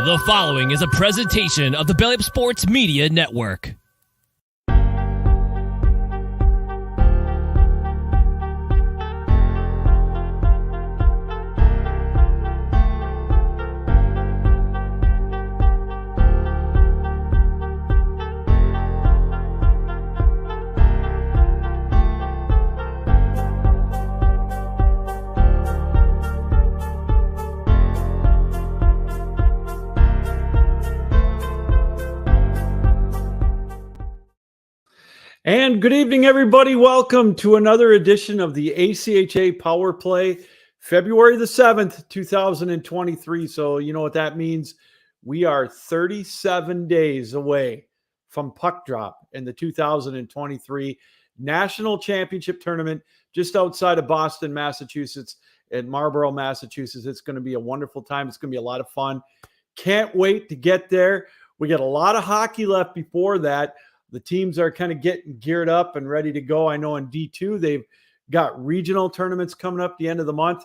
The following is a presentation of the Belly Up Sports Media Network. And good evening, everybody. Welcome to another edition of the ACHA Power Play, February the 7th, 2023. So you know what that means. We are 37 days away from puck drop in the 2023 National Championship Tournament just outside of Boston, Massachusetts, at Marlborough, Massachusetts. It's going to be a wonderful time. It's going to be a lot of fun. Can't wait to get there. We got a lot of hockey left before that. The teams are kind of getting geared up and ready to go. I know in D2, they've got regional tournaments coming up the end of the month.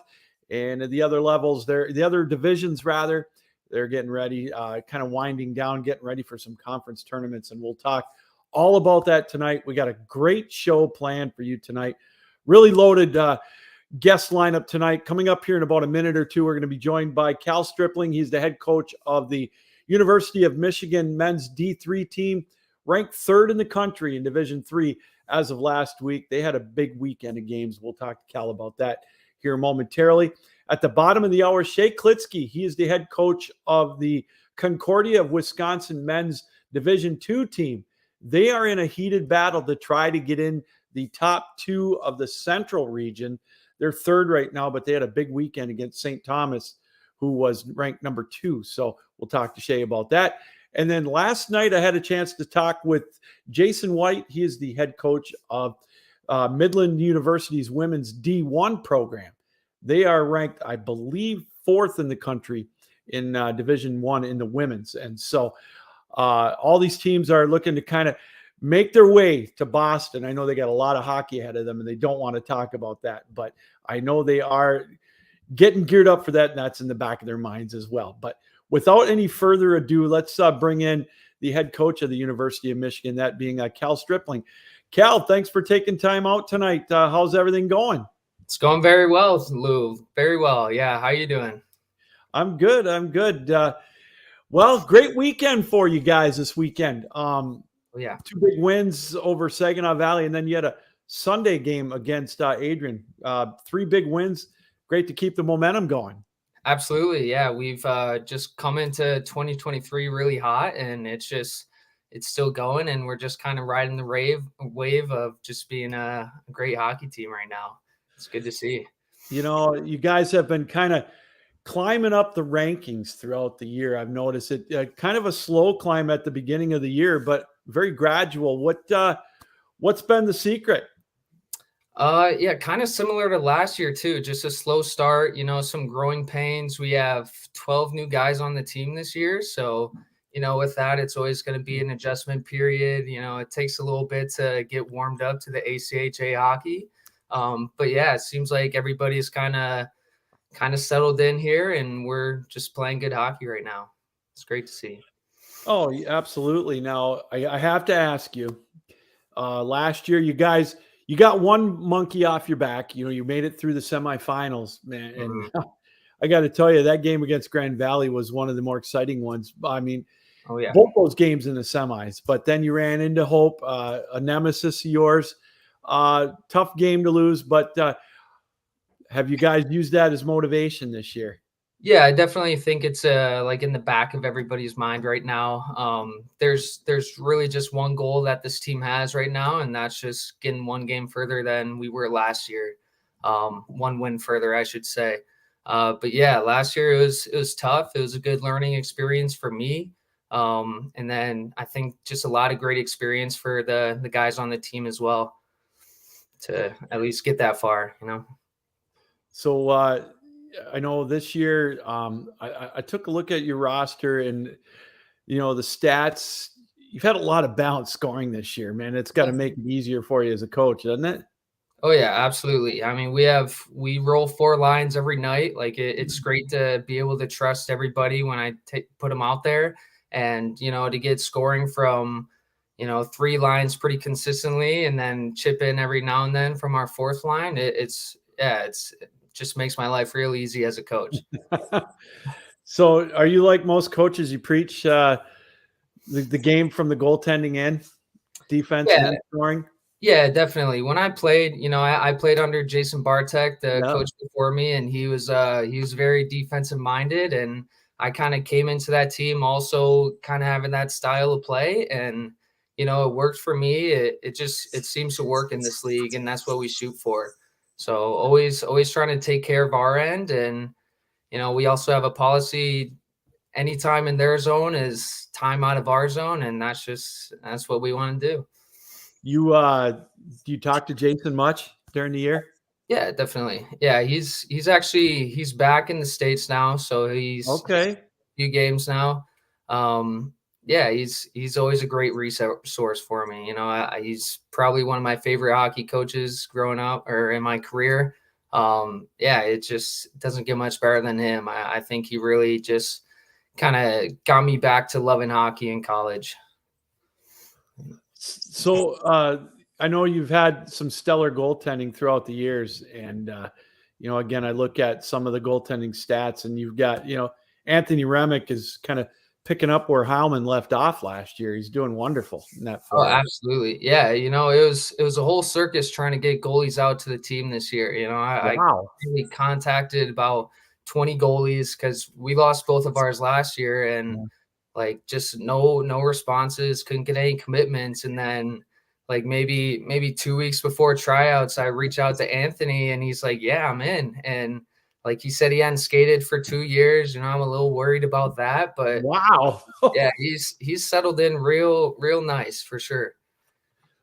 And at the other levels, the other divisions, rather, they're getting ready, kind of winding down, getting ready for some conference tournaments. And we'll talk all about that tonight. We got a great show planned for you tonight. Really loaded guest lineup tonight. Coming up here in about a minute or two, we're going to be joined by Calum Stripling. He's the head coach of the University of Michigan men's D3 team, ranked third in the country in Division III as of last week. They had a big weekend of games. We'll talk to Cal about that here momentarily. At the bottom of the hour, Shea Klitsky. He is the head coach of the Concordia of Wisconsin men's Division II team. They are in a heated battle to try to get in the top two of the Central region. They're third right now, but they had a big weekend against St. Thomas, who was ranked number 2. So we'll talk to Shea about that. And then last night, I had a chance to talk with Jason White. He is the head coach of Midland University's women's D1 program. They are ranked, I believe, 4th in the country in Division I in the women's. And so all these teams are looking to kind of make their way to Boston. I know they got a lot of hockey ahead of them, and they don't want to talk about that. But I know they are getting geared up for that, and that's in the back of their minds as well. But without any further ado, let's bring in the head coach of the University of Michigan, that being Calum Stripling. Cal, thanks for taking time out tonight. How's everything going? It's going very well, Lou. Very well. Yeah. How you doing? I'm good. Well, great weekend for you guys this weekend. Yeah. 2 big wins over Saginaw Valley, and then you had a Sunday game against Adrian. 3 big wins. Great to keep the momentum going. Absolutely. Yeah. We've just come into 2023 really hot, and it's still going, and we're just kind of riding the wave of just being a great hockey team right now. It's good to see. You know, you guys have been kind of climbing up the rankings throughout the year. I've noticed it kind of a slow climb at the beginning of the year, but very gradual. What's been the secret? Yeah, kind of similar to last year too. Just a slow start, some growing pains. We have 12 new guys on the team this year. So, with that, it's always going to be an adjustment period. It takes a little bit to get warmed up to the ACHA hockey. But yeah, it seems like everybody's kind of settled in here, and we're just playing good hockey right now. It's great to see. Oh, absolutely. Now I have to ask you, last year, you got one monkey off your back. You made it through the semifinals, man. And I got to tell you, that game against Grand Valley was one of the more exciting ones. I mean, both those games in the semis, but then you ran into Hope, a nemesis of yours. Tough game to lose, but have you guys used that as motivation this year? Yeah, I definitely think it's like in the back of everybody's mind right now. There's really just one goal that this team has right now, and that's just getting one game further than we were last year. One win further, I should say. But yeah, last year it was tough. It was a good learning experience for me. And then I think just a lot of great experience for the guys on the team as well to at least get that far, So I know this year, I took a look at your roster, and the stats. You've had a lot of balanced scoring this year, man. It's got to make it easier for you as a coach, doesn't it? Oh yeah, absolutely. I mean, we roll 4 lines every night. Like it's great to be able to trust everybody when I put them out there, and to get scoring from 3 lines pretty consistently, and then chip in every now and then from our 4th line. It just makes my life real easy as a coach. So are you like most coaches? You preach the game from the goaltending end, defense Yeah, and scoring? yeah, definitely. When I played, I played under Jason Bartek, the Yeah. coach before me, and he was very defensive minded, and I kind of came into that team also kind of having that style of play, and it worked for me. It seems to work in this league, and that's what we shoot for. So always trying to take care of our end, and we also have a policy: anytime in their zone is time out of our zone, and that's what we want to do. You do you talk to Jason much during the year? Yeah, definitely. Yeah, he's back in the States now, so he's Okay. a few games now. Yeah, he's always a great resource for me. He's probably one of my favorite hockey coaches growing up or in my career. Yeah, it just doesn't get much better than him. I think he really just kind of got me back to loving hockey in college. So I know you've had some stellar goaltending throughout the years, and again, I look at some of the goaltending stats, and you've got Anthony Remick is kind of picking up where Howman left off last year. He's doing wonderful in that Oh, forward. absolutely. Yeah, it was a whole circus trying to get goalies out to the team this year. I Wow. really contacted about 20 goalies because we lost both of ours last year, and Yeah. like just no responses, couldn't get any commitments. And then like maybe 2 weeks before tryouts, I reach out to Anthony and he's like, "Yeah, I'm in." And like he said he hadn't skated for 2 years. I'm a little worried about that, but Wow. yeah, he's settled in real nice for sure.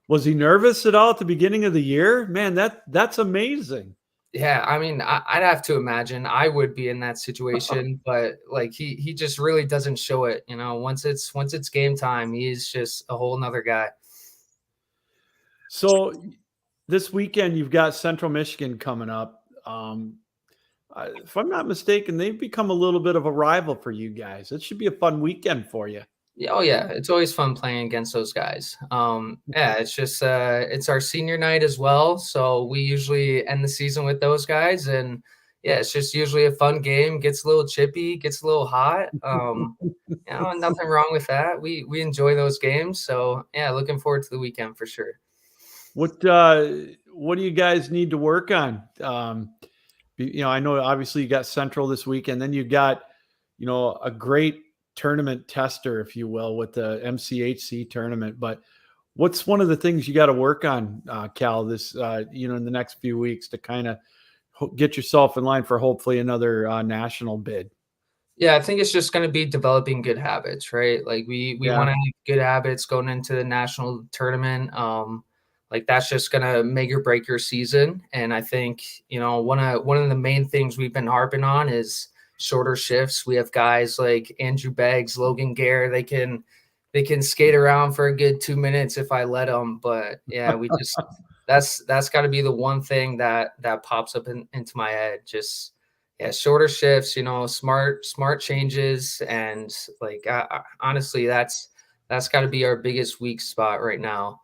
Was he nervous at all at the beginning of the year? Man, that's amazing. Yeah, I mean, I'd have to imagine I would be in that situation, but like he just really doesn't show it. Once it's game time, he's just a whole nother guy. So this weekend you've got Central Michigan coming up. If I'm not mistaken, they've become a little bit of a rival for you guys. It should be a fun weekend for you. Yeah, oh yeah, it's always fun playing against those guys. Yeah, it's just it's our senior night as well, so we usually end the season with those guys, and yeah, it's just usually a fun game. Gets a little chippy, gets a little hot. Nothing wrong with that. We enjoy those games, so yeah, looking forward to the weekend for sure. What do you guys need to work on? I know obviously you got Central this weekend, then you got a great tournament tester, if you will, with the MCHC tournament. But what's one of the things you got to work on, Cal, this in the next few weeks to kind of get yourself in line for hopefully another national bid? Yeah, I think it's just going to be developing good habits, right? Like we Yeah. want to have good habits going into the national tournament. Like that's just going to make or break your season. And I think one of the main things we've been harping on is shorter shifts. We have guys like Andrew Beggs, Logan Gare. They can skate around for a good 2 minutes if I let them. But yeah, we just that's got to be the one thing that pops up into my head. Just yeah, shorter shifts, smart changes, and like honestly, that's got to be our biggest weak spot right now.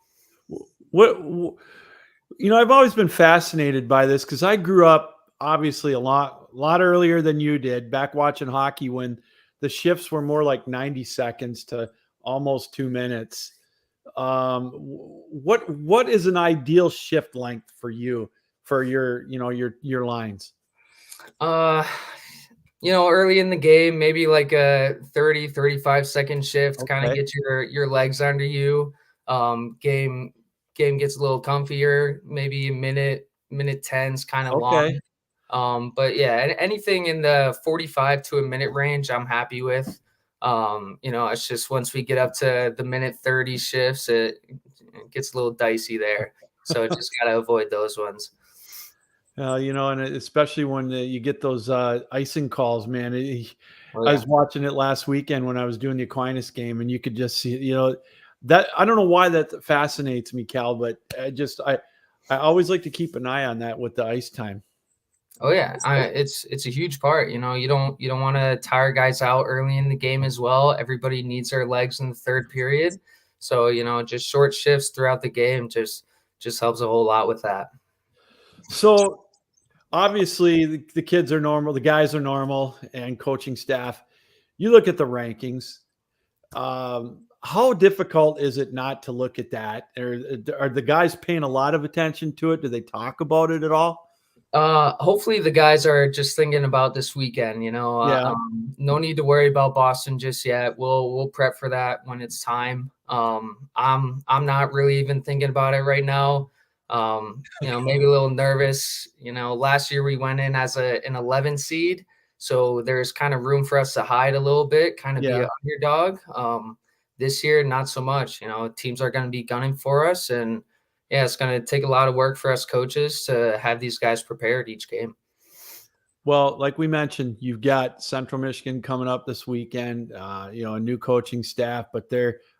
I've always been fascinated by this because I grew up obviously a lot earlier than you did, back watching hockey when the shifts were more like 90 seconds to almost 2 minutes. What is an ideal shift length for you for your lines? Uh, early in the game, maybe like a 30-35 second shift, kind of Okay. get your legs under you. Game gets a little comfier, maybe a minute 10's kind of long. Okay. But yeah, anything in the 45 to a minute range, I'm happy with. It's just once we get up to the minute 30 shifts, it gets a little dicey there. So just gotta avoid those ones. And especially when you get those icing calls, man. Oh I yeah. was watching it last weekend when I was doing the Aquinas game, and you could just see, that I don't know why that fascinates me, Cal, but I always like to keep an eye on that with the ice time. Oh yeah, it's a huge part. You don't want to tire guys out early in the game as well. Everybody needs their legs in the third period, so just short shifts throughout the game just helps a whole lot with that. So obviously the kids are normal, the guys are normal, and coaching staff. You look at the rankings. How difficult is it not to look at that? Are the guys paying a lot of attention to it? Do they talk about it at all? Hopefully the guys are just thinking about this weekend, Yeah. no need to worry about Boston just yet. We'll prep for that when it's time. I'm not really even thinking about it right now. Maybe a little nervous. Last year we went in as an 11 seed, so there's kind of room for us to hide a little bit, kind of be an underdog. This year, not so much. Teams are going to be gunning for us, and yeah, it's going to take a lot of work for us coaches to have these guys prepared each game. Well, like we mentioned, you've got Central Michigan coming up this weekend, a new coaching staff, but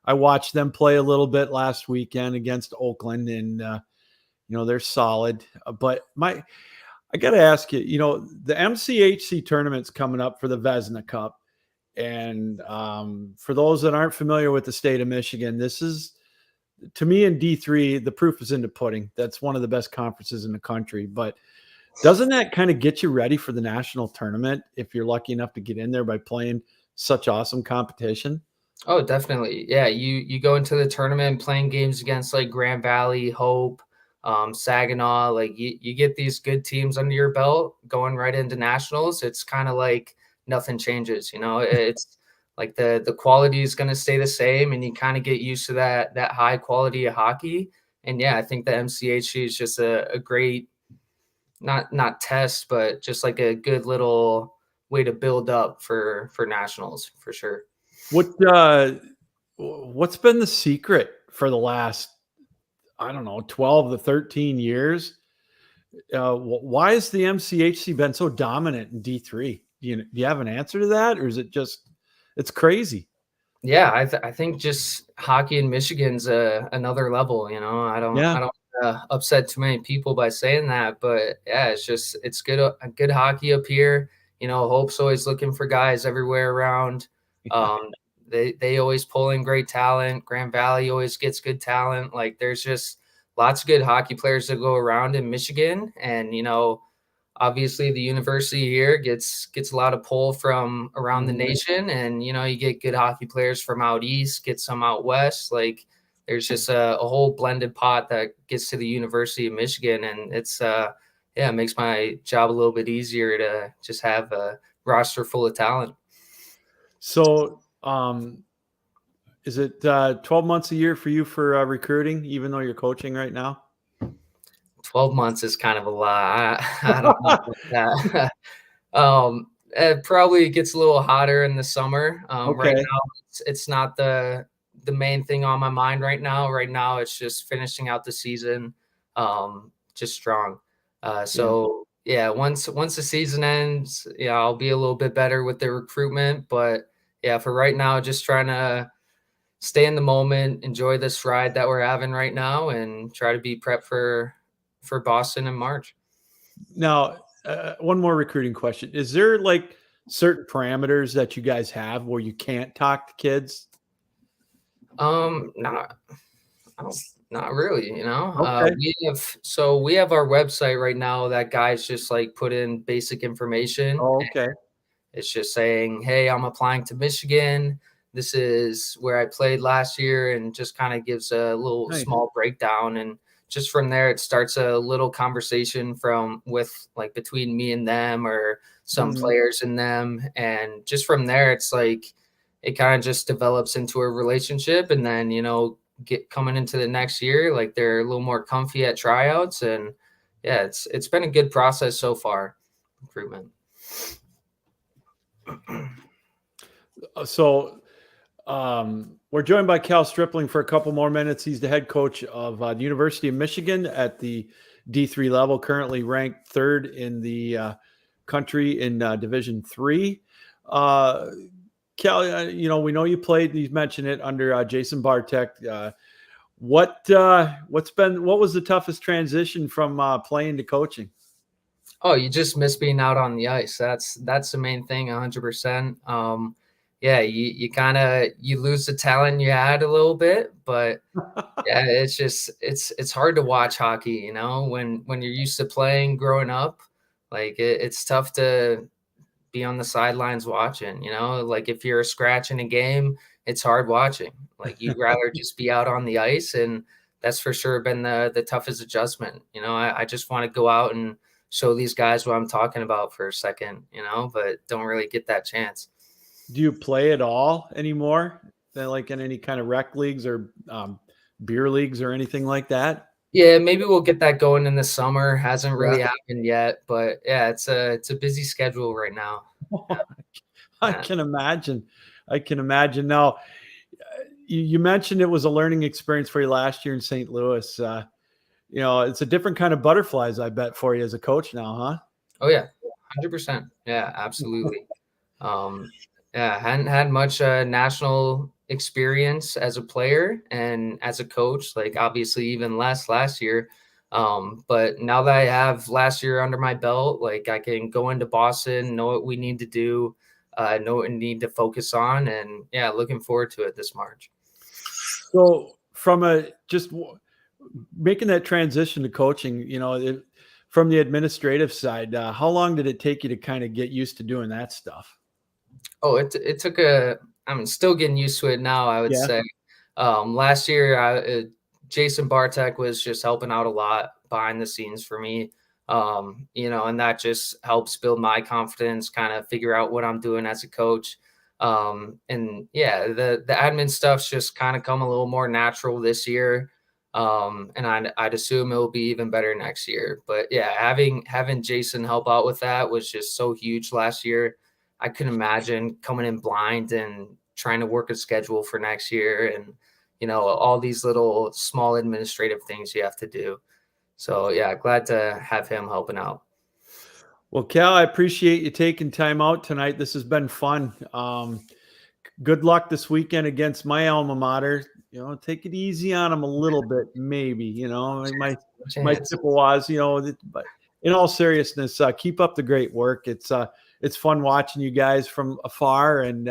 I watched them play a little bit last weekend against Oakland, and, they're solid. But I got to ask you, the MCHC tournament's coming up for the Vesna Cup. And for those that aren't familiar with the state of Michigan, this is, to me, in D3, the proof is in the pudding. That's one of the best conferences in the country. But doesn't that kind of get you ready for the national tournament if you're lucky enough to get in there by playing such awesome competition? Oh, definitely. Yeah, you go into the tournament playing games against like Grand Valley, Hope, Saginaw. Like you get these good teams under your belt going right into nationals. It's kind of like nothing changes. It's like the quality is going to stay the same, and you kind of get used to that high quality of hockey. And yeah, I think the MCHC is just a great, not test, but just like a good little way to build up for nationals for sure. What's been the secret for the last, I don't know, 12 to 13 years? Why has the MCHC been so dominant in D3? Do you have an answer to that, or is it just it's crazy? Yeah, I think just hockey in Michigan's another level. I don't upset too many people by saying that, but yeah, it's good hockey up here. Hope's always looking for guys everywhere around. They always pull in great talent. Grand Valley always gets good talent. Like there's just lots of good hockey players that go around in Michigan, and obviously the university here gets a lot of pull from around the nation, and you get good hockey players from out east, get some out west. Like there's just a whole blended pot that gets to the University of Michigan, and it's it makes my job a little bit easier to just have a roster full of talent. So is it 12 months a year for you for recruiting, even though you're coaching right now? 12 months is kind of a lot. I don't know about that. It probably gets a little hotter in the summer. Okay. Right now, it's not the main thing on my mind right now. Right now, it's just finishing out the season, just strong. So yeah, once the season ends, I'll be a little bit better with the recruitment. But yeah, for right now, just trying to stay in the moment, enjoy this ride that we're having right now, and try to be prepped for Boston in March. Now, one more recruiting question. Is there like certain parameters that you guys have where you can't talk to kids? Not really, Okay. We have our website right now that guys just like put in basic information. Oh, okay. It's just saying, hey, I'm applying to Michigan. This is where I played last year, and just kind of gives a little small breakdown. And just from there, it starts a little conversation between me and them, or some players and them. And just from there, it's like, it kind of just develops into a relationship. And then, get coming into the next year, like they're a little more comfy at tryouts. And yeah, it's been a good process so far, recruitment. So we're joined by Cal Stripling for a couple more minutes. He's the head coach of the University of Michigan at the D3 level, currently ranked third in the country in Division III. Cal, we know you played, you mentioned it, under Jason Bartek. What was the toughest transition from playing to coaching? Oh, you just miss being out on the ice. That's the main thing, 100%. Yeah, you kind of you lose the talent you had a little bit, but yeah, it's just it's hard to watch hockey, when you're used to playing growing up. Like it's tough to be on the sidelines watching, like if you're a scratch in a game, it's hard watching. Like you'd rather just be out on the ice, and that's for sure been the toughest adjustment. I just want to go out and show these guys what I'm talking about for a second, but don't really get that chance. Do you play at all anymore? Like in any kind of rec leagues or beer leagues or anything like that? Yeah, maybe we'll get that going in the summer. Hasn't really Yeah. happened yet, but yeah, it's a busy schedule right now. I can imagine. Now, you mentioned it was a learning experience for you last year in St. Louis. It's a different kind of butterflies, I bet, for you as a coach now, huh? Oh yeah, 100%. Yeah, absolutely. Yeah, hadn't had much national experience as a player and as a coach, like obviously even less last year. But now that I have last year under my belt, like I can go into Boston, know what we need to do, know what we need to focus on, and yeah, looking forward to it this March. So from just making that transition to coaching, from the administrative side, how long did it take you to kind of get used to doing that stuff? Oh, it took I'm still getting used to it now, I would Yeah. say. Last year, Jason Bartek was just helping out a lot behind the scenes for me. And that just helps build my confidence, kind of figure out what I'm doing as a coach. And yeah, the admin stuff's just kind of come a little more natural this year. And I'd assume it'll be even better next year. But yeah, having Jason help out with that was just so huge last year. I couldn't imagine coming in blind and trying to work a schedule for next year, and all these little small administrative things you have to do. So yeah, glad to have him helping out. Well, Cal, I appreciate you taking time out tonight. This has been fun. Good luck this weekend against my alma mater. Take it easy on them a little bit, maybe. My Chippewas. But in all seriousness, keep up the great work. It's fun watching you guys from afar, and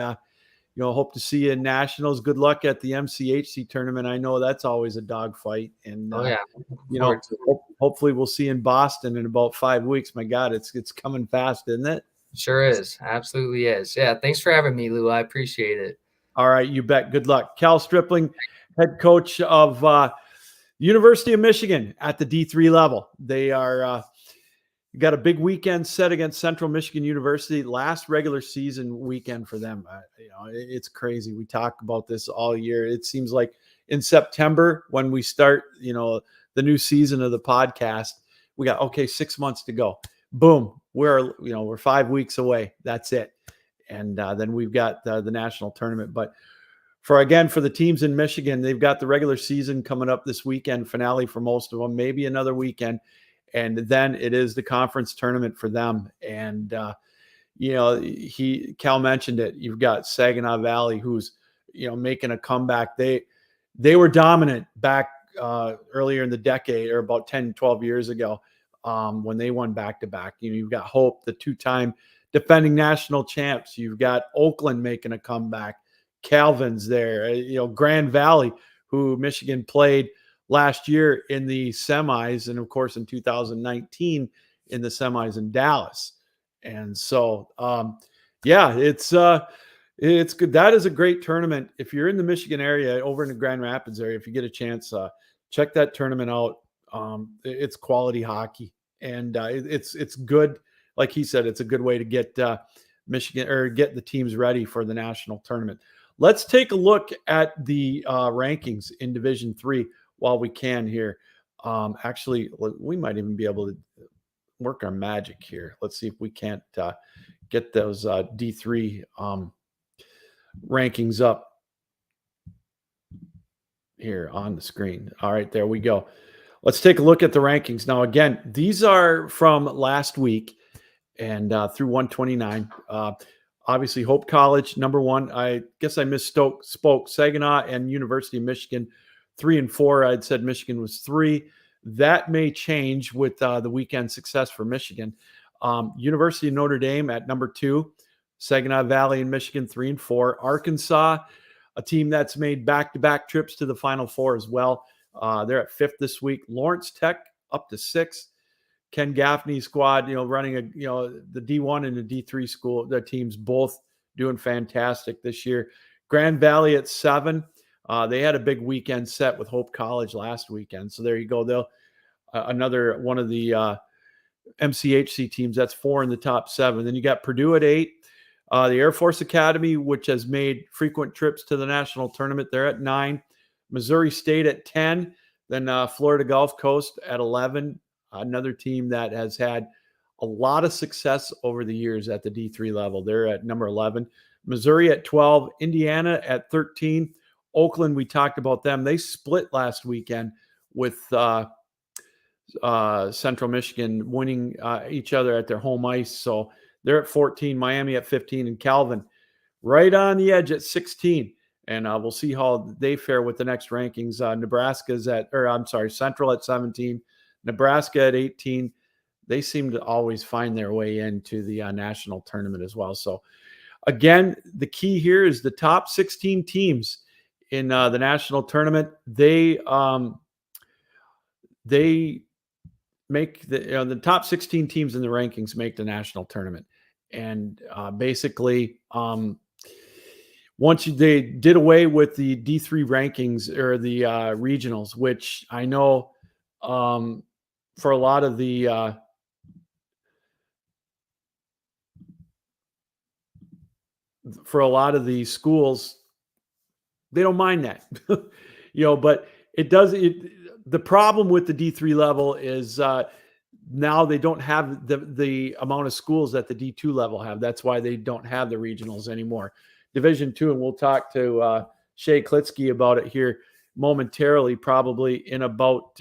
hope to see you in nationals. Good luck at the MCHC tournament. I know that's always a dogfight, and hopefully we'll see you in Boston in about 5 weeks. My God, it's coming fast, isn't it? Sure is. Absolutely is. Yeah. Thanks for having me, Lou. I appreciate it. All right, you bet. Good luck. Cal Stripling, head coach of University of Michigan at the D3 level. They are got a big weekend set against Central Michigan University. Last regular season weekend for them. It's crazy. We talk about this all year. It seems like in September when we start, the new season of the podcast, we got 6 months to go. Boom, we're 5 weeks away. That's it. And then we've got the national tournament. But for the teams in Michigan, they've got the regular season coming up this weekend, finale for most of them, maybe another weekend. And then it is the conference tournament for them. And, Cal mentioned it. You've got Saginaw Valley, who's, making a comeback. They were dominant back earlier in the decade, or about 10, 12 years ago, when they won back-to-back. You've got Hope, the two-time defending national champs. You've got Oakland making a comeback. Calvin's there. Grand Valley, who Michigan played last year in the semis, and of course in 2019 in the semis in Dallas. And so, it's good. That is a great tournament. If you're in the Michigan area, over in the Grand Rapids area, if you get a chance, check that tournament out. It's quality hockey, and it's good. Like he said, it's a good way to get Michigan, or get the teams ready for the national tournament. Let's take a look at the rankings in Division III while we can here. Actually, we might even be able to work our magic here. Let's see if we can't get those D3 rankings up here on the screen. All right, there we go. Let's take a look at the rankings. Now, again, these are from last week and through 129. Obviously, Hope College, number one. I guess I spoke. Saginaw and University of Michigan, 3 and 4. I'd said Michigan was 3. That may change with the weekend success for Michigan. University of Notre Dame at number 2. Saginaw Valley in Michigan, 3 and 4. Arkansas, a team that's made back-to-back trips to the Final Four as well. They're at 5th this week. Lawrence Tech up to 6th. Ken Gaffney's squad, running the D1 and the D3 school, the teams both doing fantastic this year. Grand Valley at 7. They had a big weekend set with Hope College last weekend. So there you go. They'll another one of the MCHC teams. That's 4 in the top 7. Then you got Purdue at 8. The Air Force Academy, which has made frequent trips to the national tournament, they're at 9. Missouri State at 10. Then Florida Gulf Coast at 11. Another team that has had a lot of success over the years at the D3 level. They're at number 11. Missouri at 12. Indiana at 13. Oakland, we talked about them. They split last weekend with Central Michigan winning each other at their home ice. So they're at 14. Miami at 15. And Calvin right on the edge at 16. And we'll see how they fare with the next rankings. Central at 17. Nebraska at 18. They seem to always find their way into the national tournament as well. So, again, the key here is the top 16 teams in the national tournament. They make the top 16 teams in the rankings make the national tournament. And basically, once they did away with the D3 rankings or the regionals, which I know for a lot of the schools, they don't mind that, but the problem with the D3 level is now they don't have the amount of schools that the D2 level have. That's why they don't have the regionals anymore. Division II, and we'll talk to Shay Klitsky about it here momentarily, probably in about,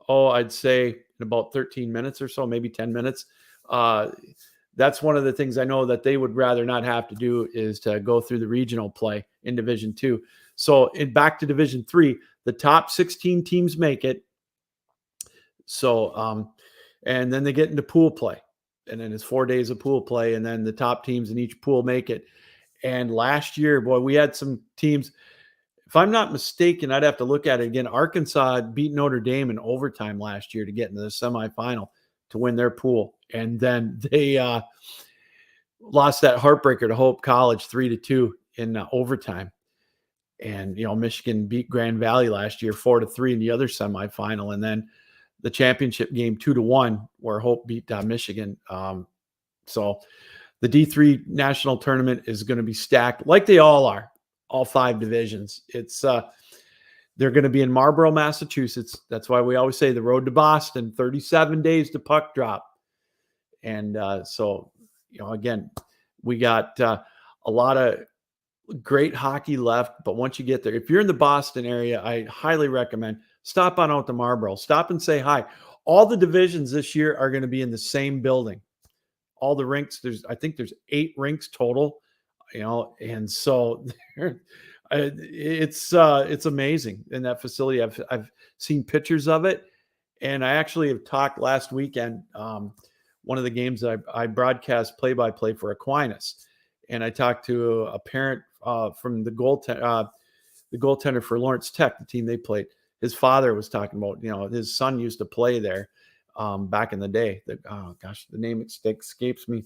I'd say in about 13 minutes or so, maybe 10 minutes. That's one of the things I know that they would rather not have to do is to go through the regional play in Division II. So back to Division III, the top 16 teams make it. So, and then they get into pool play. And then it's 4 days of pool play, and then the top teams in each pool make it. And last year, boy, we had some teams. If I'm not mistaken, I'd have to look at it again. Arkansas beat Notre Dame in overtime last year to get into the semifinal to win their pool. And then they lost that heartbreaker to Hope College 3-2 in overtime. And, Michigan beat Grand Valley last year 4-3 in the other semifinal. And then the championship game 2-1 where Hope beat Michigan. So the D3 national tournament is going to be stacked like they all are, all 5 divisions. It's they're going to be in Marlborough, Massachusetts. That's why we always say the road to Boston, 37 days to puck drop. And so, again, we got a lot of great hockey left. But once you get there, if you're in the Boston area, I highly recommend stop on out to Marlborough. Stop and say hi. All the divisions this year are going to be in the same building. All the rinks, I think there's 8 rinks total, and so it's amazing in that facility. I've seen pictures of it, and I actually have talked last weekend. One of the games I broadcast play-by-play for Aquinas, and I talked to a parent from the goaltender for Lawrence Tech, the team they played. His father was talking about, his son used to play there back in the day. The name escapes me.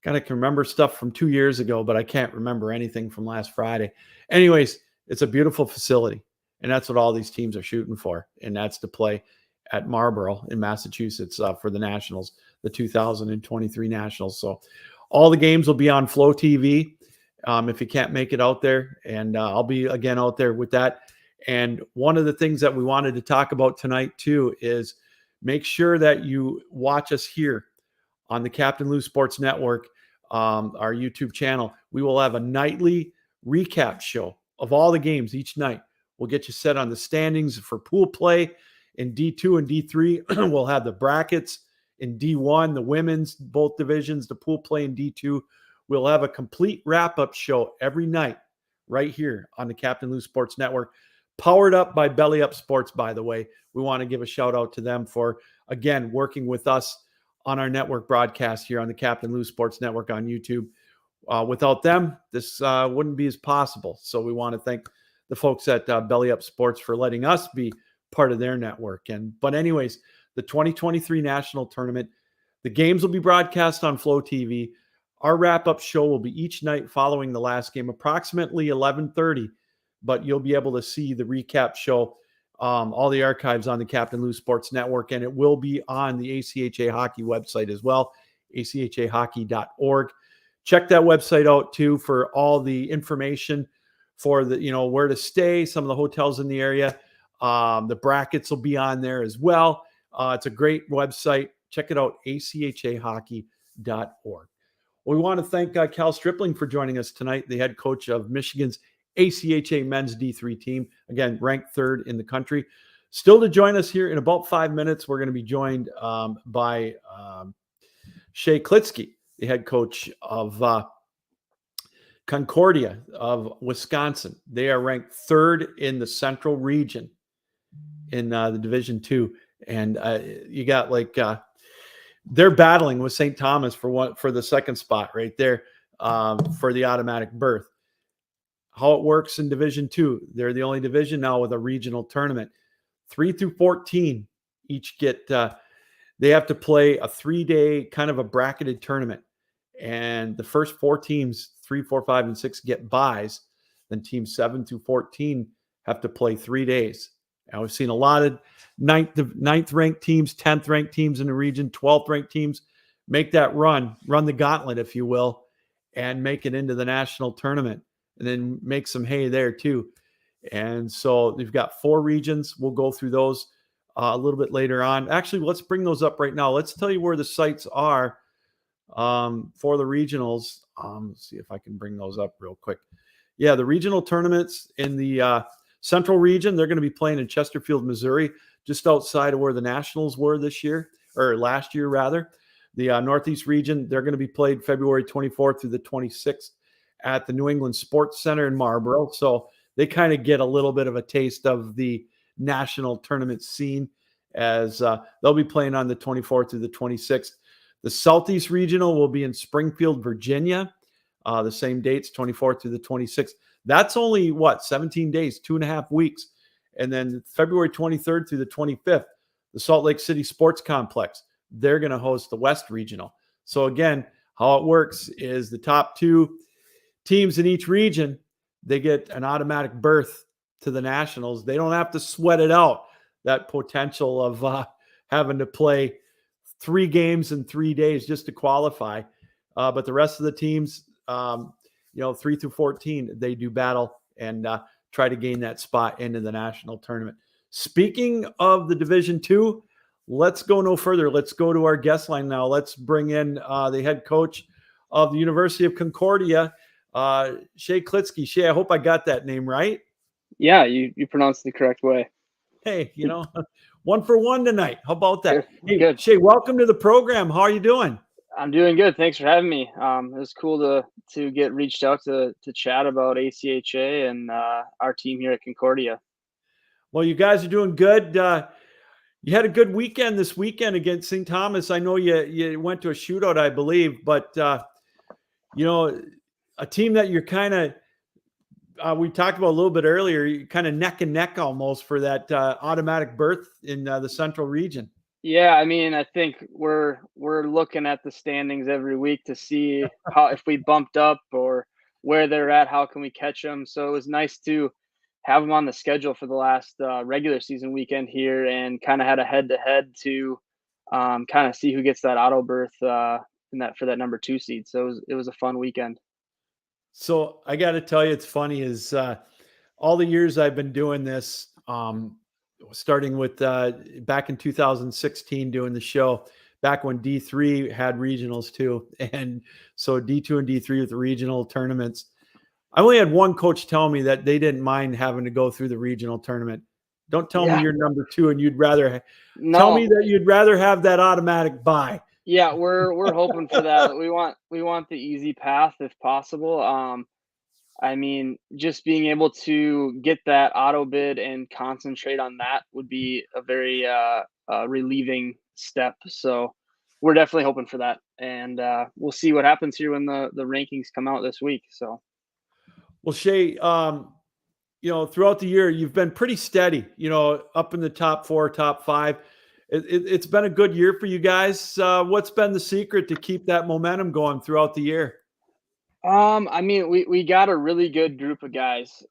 Kind of can remember stuff from 2 years ago, but I can't remember anything from last Friday. Anyways, it's a beautiful facility, and that's what all these teams are shooting for, and that's to play at Marlborough in Massachusetts for the Nationals, the 2023 Nationals. So all the games will be on Flow TV if you can't make it out there, and I'll be again out there with that. And one of the things that we wanted to talk about tonight too is make sure that you watch us here on the Captain Lou Sports Network, our YouTube channel. We will have a nightly recap show of all the games each night. We'll get you set on the standings for pool play in D2 and D3. We'll have the brackets in D1, the women's, both divisions, the pool play in D2. We'll have a complete wrap-up show every night right here on the Captain Lou Sports Network, powered up by Belly Up Sports, by the way. We want to give a shout out to them for, again, working with us on our network broadcast here on the Captain Lou Sports Network on YouTube. Without them, this wouldn't be as possible. So we want to thank the folks at Belly Up Sports for letting us be part of their network. But anyways, the 2023 National Tournament, the games will be broadcast on Flow TV. Our wrap-up show will be each night following the last game, approximately 11:30. But you'll be able to see the recap show, all the archives on the Captain Lou Sports Network, and it will be on the ACHA Hockey website as well, achahockey.org. Check that website out too for all the information for the, where to stay, some of the hotels in the area. The brackets will be on there as well. It's a great website. Check it out, achahockey.org. We want to thank Cal Stripling for joining us tonight, the head coach of Michigan's ACHA men's D3 team, again, ranked third in the country. Still to join us here in about 5 minutes, we're going to be joined by Shea Klitsky, the head coach of Concordia of Wisconsin. They are ranked third in the Central region in the Division II. And you got they're battling with St. Thomas for the second spot right there for the automatic berth. How it works in Division II, they're the only division now with a regional tournament. 3 through 14 each get, they have to play a 3-day kind of a bracketed tournament. And the first 4 teams, 3, 4, 5, and 6, get buys. Then teams 7 through 14 have to play 3 days. And we've seen a lot of ninth ranked teams, 10th ranked teams in the region, 12th ranked teams make that run the gauntlet, if you will, and make it into the national tournament. And then make some hay there too. And so they've got 4 regions. We'll go through those a little bit later on. Actually, let's bring those up right now. Let's tell you where the sites are for the regionals. Let's see if I can bring those up real quick. Yeah, the regional tournaments in the Central region, they're going to be playing in Chesterfield, Missouri, just outside of where the Nationals were this year, or last year rather. The Northeast region, they're going to be played February 24th through the 26th. At the New England Sports Center in Marlboro. So they kind of get a little bit of a taste of the national tournament scene as they'll be playing on the 24th through the 26th. The Southeast Regional will be in Springfield, Virginia. The same dates, 24th through the 26th. That's only, 17 days, 2.5 weeks. And then February 23rd through the 25th, the Salt Lake City Sports Complex. They're going to host the West Regional. So again, how it works is the top 2 teams in each region, they get an automatic berth to the Nationals. They don't have to sweat it out, that potential of having to play 3 games in 3 days just to qualify. But the rest of the teams, 3 through 14, they do battle and try to gain that spot into the national tournament. Speaking of the Division II, let's go no further. Let's go to our guest line now. Let's bring in the head coach of the University of Concordia, Shea Klitsky. Shea, I hope I got that name right. Yeah, you pronounced it the correct way. Hey, 1 for 1 tonight. How about that? Hey, good. Shea, welcome to the program. How are you doing? I'm doing good. Thanks for having me. It was cool to get reached out to chat about ACHA and our team here at Concordia. Well, you guys are doing good. You had a good weekend this weekend against St. Thomas. I know you went to a shootout, I believe, but a team that you're kind of, we talked about a little bit earlier, you kind of neck and neck almost for that automatic berth in the Central region. Yeah, I mean, I think we're looking at the standings every week to see how, if we bumped up or where they're at, how can we catch them. So it was nice to have them on the schedule for the last regular season weekend here, and kind of had a head-to-head to kind of see who gets that auto berth for that number 2 seed. So it was a fun weekend. So I got to tell you, it's funny is all the years I've been doing this, starting with back in 2016 doing the show, back when D3 had regionals too. And so D2 and D3 with the regional tournaments. I only had one coach tell me that they didn't mind having to go through the regional tournament. Don't tell me you're number 2 and you'd rather tell me that you'd rather have that automatic bye. Yeah, we're hoping for that. We want the easy path if possible. I mean, just being able to get that auto bid and concentrate on that would be a very relieving step. So we're definitely hoping for that, and we'll see what happens here when the rankings come out this week. So, Well, Shay, throughout the year, you've been pretty steady, up in the top 4, top 5. It's been a good year for you guys. What's been the secret to keep that momentum going throughout the year? I mean, we got a really good group of guys.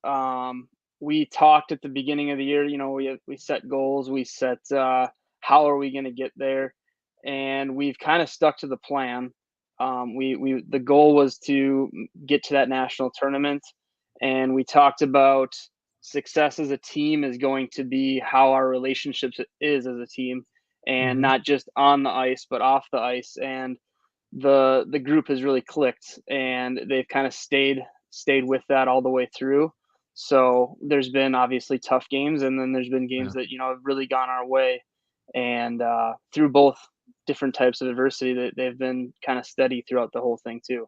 We talked at the beginning of the year. We set goals. We set how are we going to get there, and we've kind of stuck to the plan. The goal was to get to that national tournament, and we talked about success as a team is going to be how our relationships is as a team, and not just on the ice but off the ice. And the group has really clicked, and they've kind of stayed with that all the way through. So there's been obviously tough games, and then there's been games that have really gone our way, and through both different types of adversity, that they've been kind of steady throughout the whole thing too.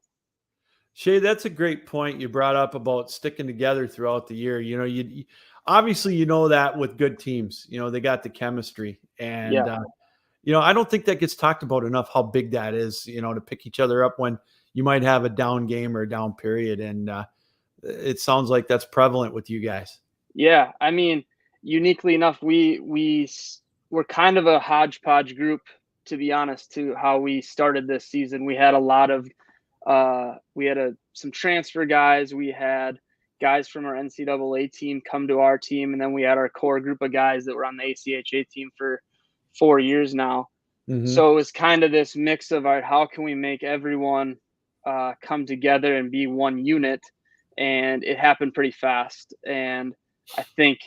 Shay, that's a great point you brought up about sticking together throughout the year. You obviously that with good teams, they got the chemistry, and I don't think that gets talked about enough, how big that is, to pick each other up when you might have a down game or a down period. And it sounds like that's prevalent with you guys. Yeah. I mean, uniquely enough, we're kind of a hodgepodge group, to be honest, to how we started this season. We had a lot of, some transfer guys. We had guys from our NCAA team come to our team. And then we had our core group of guys that were on the ACHA team for 4 years now. So it was kind of this mix of, all right, how can we make everyone come together and be one unit? And it happened pretty fast. And I think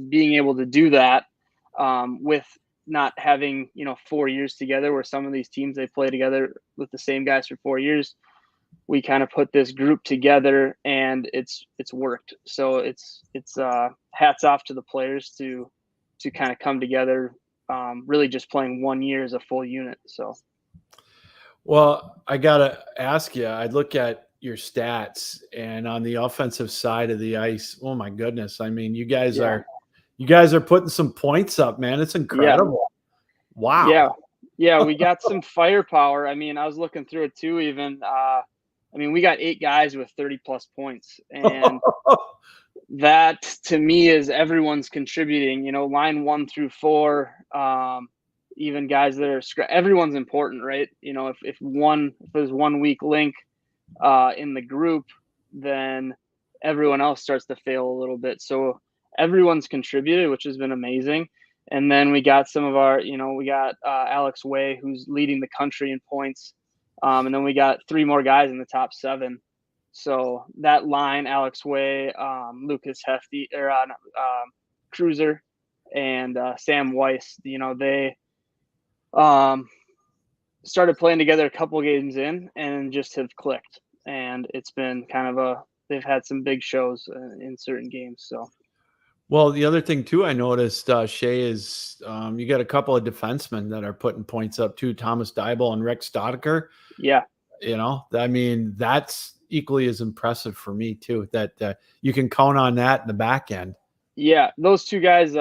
being able to do that with not having 4 years together, where some of these teams, they play together with the same guys for 4 years, we kind of put this group together, and it's worked. So it's hats off to the players to kind of come together, really just playing 1 year as a full unit. So, well, I gotta ask you, I look at your stats, and on the offensive side of the ice, oh my goodness, I mean, you guys are putting some points up, man. It's incredible. Wow. Yeah, we got some firepower. I mean, I was looking through it too, even we got 8 guys with 30 plus points, and that to me is everyone's contributing, line 1 through 4, even guys that are everyone's important, right? If there's one weak link in the group, then everyone else starts to fail a little bit. So everyone's contributed, which has been amazing. And then we got some of our, we got Alex Way, who's leading the country in points. And then we got 3 more guys in the top 7. So that line, Alex Way, Lucas Hefty, or Cruiser, and Sam Weiss, they started playing together a couple games in and just have clicked. And it's been kind of they've had some big shows in certain games. So. Well, the other thing too, I noticed, Shay, is you got a couple of defensemen that are putting points up too, Thomas Dybel and Rick Stodker. Yeah. I mean, that's equally as impressive for me too, that you can count on that in the back end. Yeah, those 2 guys,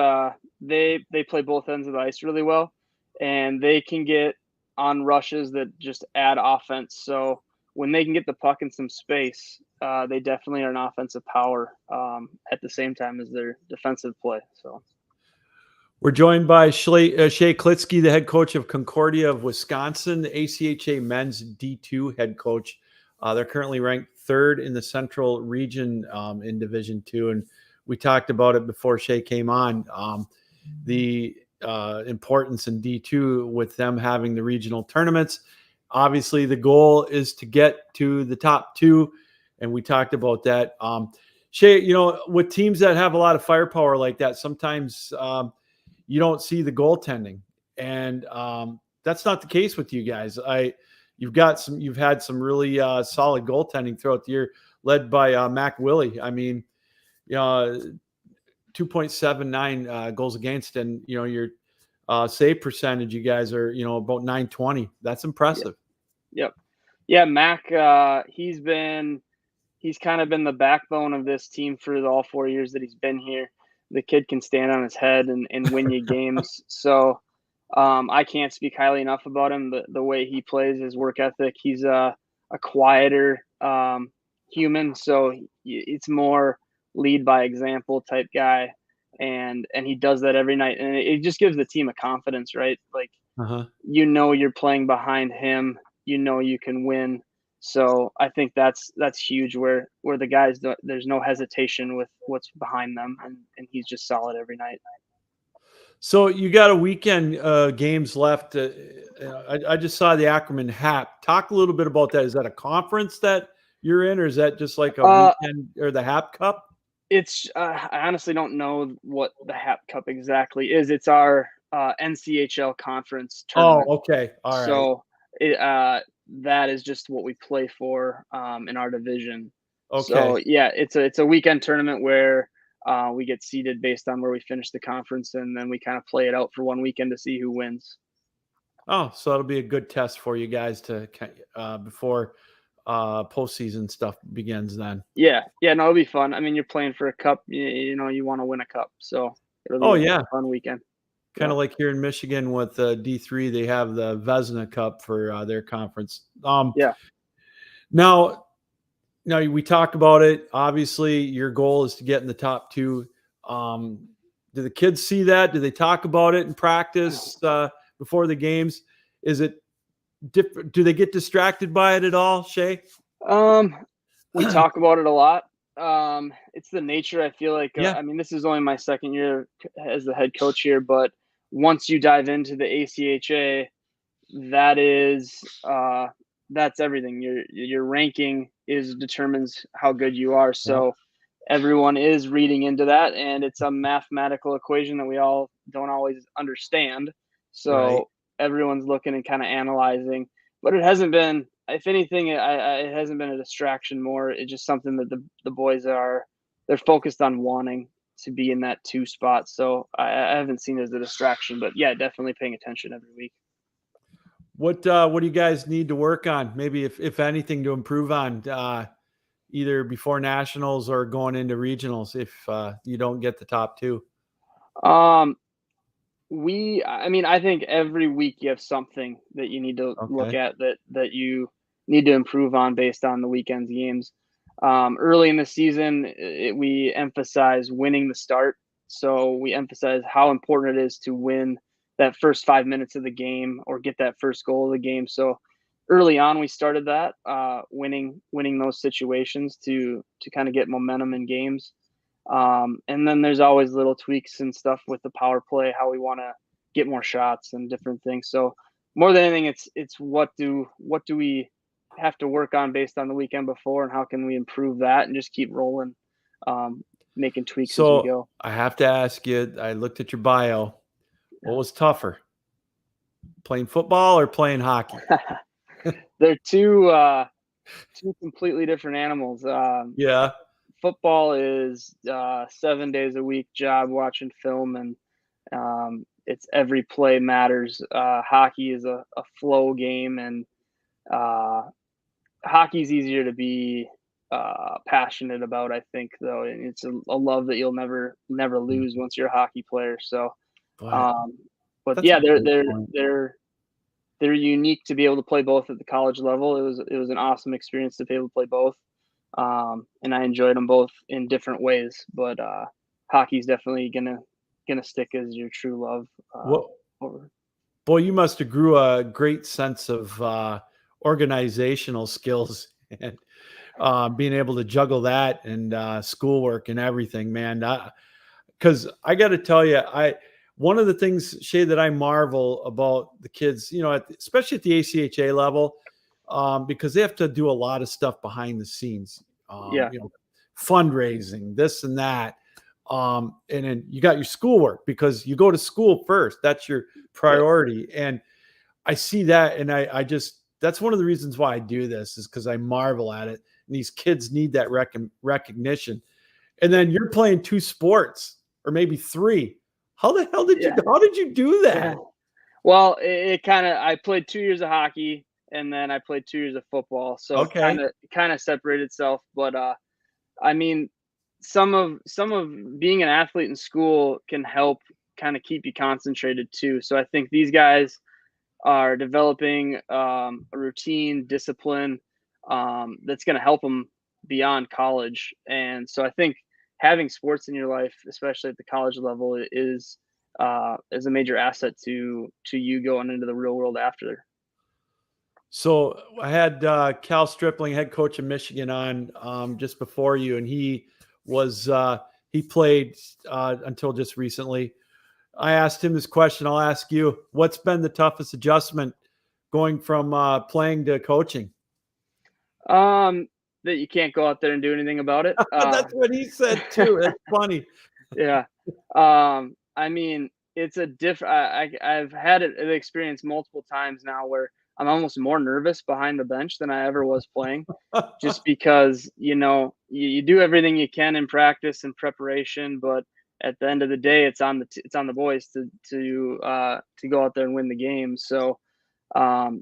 they play both ends of the ice really well, and they can get on rushes that just add offense. So when they can get the puck in some space, they definitely are an offensive power at the same time as their defensive play. So we're joined by Shay Klitsky, the head coach of Concordia of Wisconsin, the ACHA men's D2 head coach. They're currently ranked 3rd in the Central Region in Division II, and we talked about it before Shay came on. The importance in D2 with them having the regional tournaments. Obviously, the goal is to get to the top 2, and we talked about that. Shay, with teams that have a lot of firepower like that, sometimes you don't see the goaltending, and that's not the case with you guys. You've had some really solid goaltending throughout the year, led by Mac Willie. I mean, 2.79 goals against, and your save percentage, you guys are about 920. That's impressive. Yep. Yeah, Mac, he's been he's kind of been the backbone of this team for all 4 years that he's been here. The kid can stand on his head and win you games. So I can't speak highly enough about him. The way he plays, his work ethic. He's a quieter human, so it's more lead by example type guy, and he does that every night, and it just gives the team a confidence, right? Like you're playing behind him, you can win. So I think that's huge. Where the guys, there's no hesitation with what's behind them, and he's just solid every night. So you got a weekend games left. I just saw the acronym HAP. Talk a little bit about that. Is that a conference that you're in, or is that just like a weekend or the HAP Cup? It's I honestly don't know what the HAP Cup exactly is. It's our NCHL conference tournament. Oh, okay, all right. So that is just what we play for in our division. Okay. So yeah, it's a weekend tournament where we get seeded based on where we finish the conference, and then we kind of play it out for one weekend to see who wins. Oh, so it'll be a good test for you guys to before postseason stuff begins then. Yeah, no, it'll be fun. I mean, you're playing for a cup, you want to win a cup, so it'll be a fun weekend. Kind of like here in Michigan with D3, they have the Vesna Cup for their conference. Now we talk about it. Obviously, your goal is to get in the top 2. Do the kids see that? Do they talk about it in practice before the games? Is it different? Do they get distracted by it at all, Shay? We talk about it a lot. It's the nature. I feel like I mean, this is only my second year as the head coach here, but once you dive into the ACHA, that's everything. Your ranking determines how good you are. So everyone is reading into that, and it's a mathematical equation that we all don't always understand. So everyone's looking and kind of analyzing, but it hasn't been. If anything, it hasn't been a distraction more. It's just something that the boys they're focused on wanting to be in that 2 spot. So I haven't seen it as a distraction, but yeah, definitely paying attention every week. What do you guys need to work on? Maybe if anything to improve on either before nationals or going into regionals if you don't get the top 2? I think every week you have something that you need to look at that you need to improve on based on the weekend's games. Early in the season, we emphasize winning the start. So we emphasize how important it is to win that first 5 minutes of the game or get that first goal of the game. So early on, we started that winning those situations to kind of get momentum in games. And then there's always little tweaks and stuff with the power play, how we want to get more shots and different things. So more than anything, it's what do we have to work on based on the weekend before, and how can we improve that and just keep rolling, making tweaks as we go. I have to ask you, I looked at your bio. What was tougher, playing football or playing hockey? They're two completely different animals. Football is 7 days a week job, watching film, and it's every play matters. Hockey is a flow game, and hockey's easier to be passionate about, I think, though. And it's a love that you'll never lose once you're a hockey player. So, but yeah, they're unique to be able to play both at the college level. It was an awesome experience to be able to play both. And I enjoyed them both in different ways, but hockey's definitely gonna stick as your true love. Boy, you must have grew a great sense of organizational skills and being able to juggle that and schoolwork and everything, man. Because I got to tell you, one of the things, Shay, that I marvel about the kids, especially at the ACHA level, because they have to do a lot of stuff behind the scenes, fundraising, this and that. And then you got your schoolwork because you go to school first. That's your priority. And I see that. And that's one of the reasons why I do this, is because I marvel at it. And these kids need that recognition. And then you're playing 2 sports or maybe 3. How the hell did you do that? Well, I played 2 years of hockey, and then I played 2 years of football. So Okay. it kind of separated itself. But I mean, some of being an athlete in school can help kind of keep you concentrated too. So I think these guys are developing a routine, discipline that's going to help them beyond college. And so I think having sports in your life, especially at the college level, is a major asset to you going into the real world after. So I had Cal Stripling, head coach of Michigan, on just before you, and he played until just recently. I asked him this question. I'll ask you: what's been the toughest adjustment going from playing to coaching? That you can't go out there and do anything about it. That's what he said too. That's funny. Yeah. I mean, it's a I've had an experience multiple times now where I'm almost more nervous behind the bench than I ever was playing, just because, you do everything you can in practice and preparation, but at the end of the day, it's on the boys to go out there and win the game. So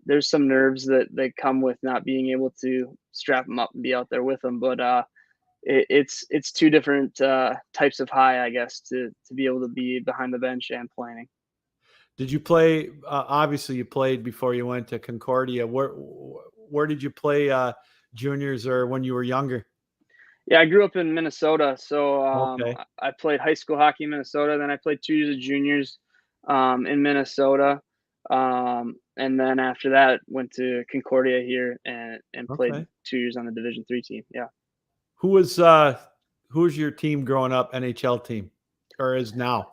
there's some nerves that come with not being able to strap them up and be out there with them. But it's two different types of high, I guess, to be able to be behind the bench and playing. Did you play? Obviously, you played before you went to Concordia. Where did you play juniors or when you were younger? Yeah, I grew up in Minnesota, so Okay. I played high school hockey in Minnesota. Then I played 2 years of juniors in Minnesota, and then after that went to Concordia here and played Okay. 2 years on the Division III team. Yeah. Who was your team growing up? NHL team, or is now?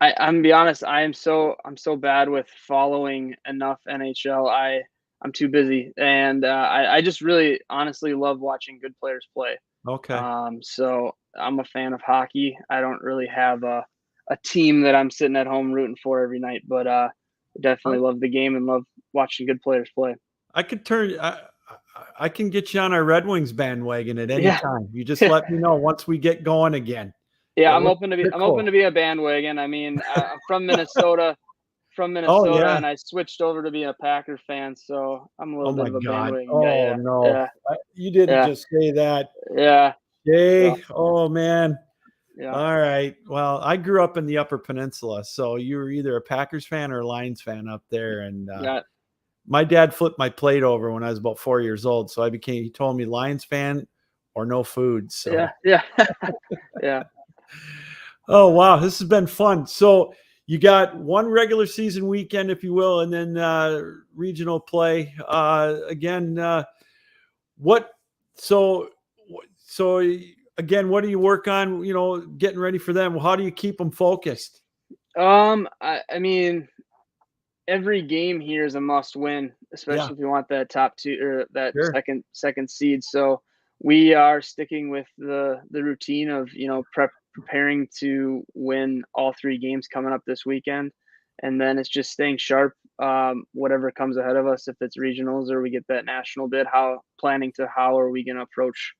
I'm gonna be honest. I'm so bad with following enough NHL. I'm too busy, and I just really honestly love watching good players play. Okay. So I'm a fan of hockey. I don't really have a team that I'm sitting at home rooting for every night, but definitely love the game and love watching good players play. I could turn. I can get you on our Red Wings bandwagon at any Yeah. time. You just let me know once we get going again. Yeah, Yeah, I'm open to be a bandwagon. I mean, I'm from Minnesota, and I switched over to being a Packer fan, so I'm a little bit of a bandwagon guy. Yeah. No. Yeah. You didn't just say that. Yeah. Jay. So, oh man. yeah. All right. Well, I grew up in the Upper Peninsula, so you were either a Packers fan or a Lions fan up there. And my dad flipped my plate over when I was about 4 years old, so he told me Lions fan or no food. So yeah. Yeah. Oh wow, this has been fun. So you got one regular season weekend, if you will, and then regional play again. So again, what do you work on? Getting ready for them. How do you keep them focused? I mean, every game here is a must win, especially if you want that top two or that second seed. So we are sticking with the routine of preparing to win all 3 games coming up this weekend, and then it's just staying sharp. Whatever comes ahead of us, if it's regionals or we get that national bid, how are we going to approach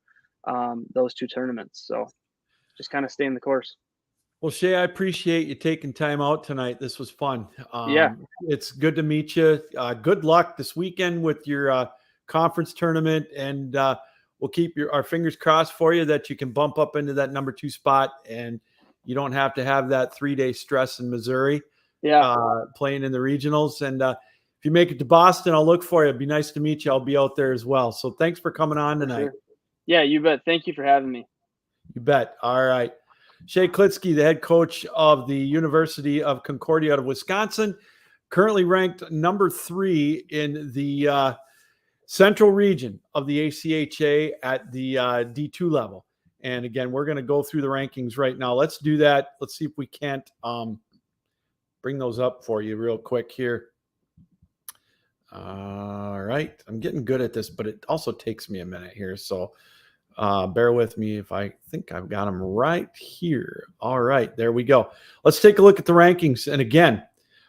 those 2 tournaments? So just kind of stay in the course. Well, Shay, I appreciate you taking time out tonight. This was fun. Yeah, it's good to meet you. Good luck this weekend with your conference tournament, and we'll keep our fingers crossed for you that you can bump up into that number 2 spot, and you don't have to have that 3-day stress in Missouri. Playing in the regionals. And if you make it to Boston, I'll look for you. It'd be nice to meet you. I'll be out there as well. So thanks for coming on tonight. Sure. Yeah, you bet. Thank you for having me. You bet. All right. Shay Klitsky, the head coach of the University of Concordia out of Wisconsin, currently ranked number 3 in the central region of the ACHA at the D2 level. And again, we're going to go through the rankings right now. Let's do that. Let's see if we can't bring those up for you real quick here. All right. I'm getting good at this, but it also takes me a minute here. So bear with me if I think I've got them right here. All right. There we go. Let's take a look at the rankings. And again,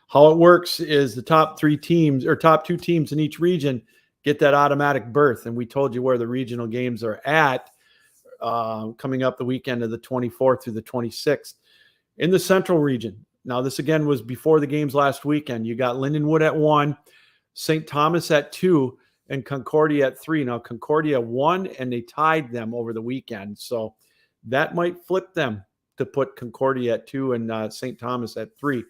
how it works is the top 3 teams or top 2 teams in each region get that automatic berth. And we told you where the regional games are at coming up the weekend of the 24th through the 26th in the central region. Now, this again was before the games last weekend. You got Lindenwood at 1, St. Thomas at 2, and Concordia at 3. Now, Concordia won, and they tied them over the weekend. So that might flip them to put Concordia at 2 and St. Thomas at 3.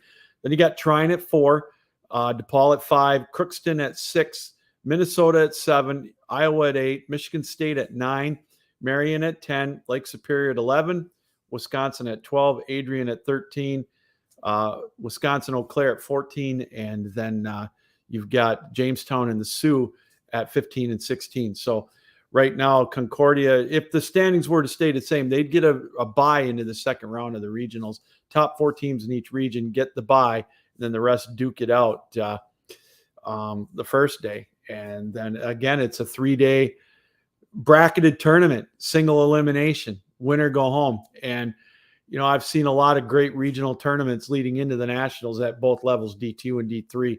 Then you got Trine at 4, DePaul at 5, Crookston at 6, Minnesota at 7, Iowa at 8, Michigan State at 9, Marion at 10, Lake Superior at 11, Wisconsin at 12, Adrian at 13, Wisconsin Eau Claire at 14, and then you've got Jamestown and the Sioux at 15 and 16. So right now, Concordia, if the standings were to stay the same, they'd get a bye into the second round of the regionals. Top 4 teams in each region get the bye, and then the rest duke it out the first day. And then again, it's a 3-day bracketed tournament, single elimination, winner go home. And, I've seen a lot of great regional tournaments leading into the nationals at both levels, D2 and D3.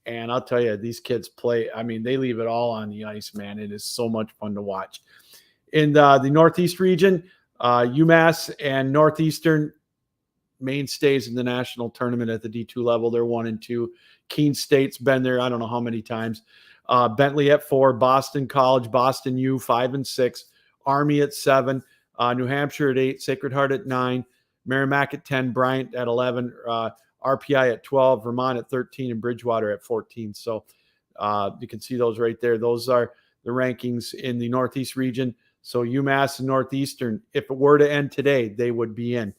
And I'll tell you, these kids play. I mean, they leave it all on the ice, man. It is so much fun to watch. In the Northeast region, UMass and Northeastern mainstays in the national tournament at the D2 level. They're 1 and 2. Keene State's been there I don't know how many times. Bentley at 4, Boston College, Boston U 5 and 6, Army at 7, New Hampshire at 8, Sacred Heart at 9, Merrimack at 10, Bryant at 11, RPI at 12, Vermont at 13, and Bridgewater at 14. So you can see those right there. Those are the rankings in the Northeast region. So UMass and Northeastern, if it were to end today, they would be in.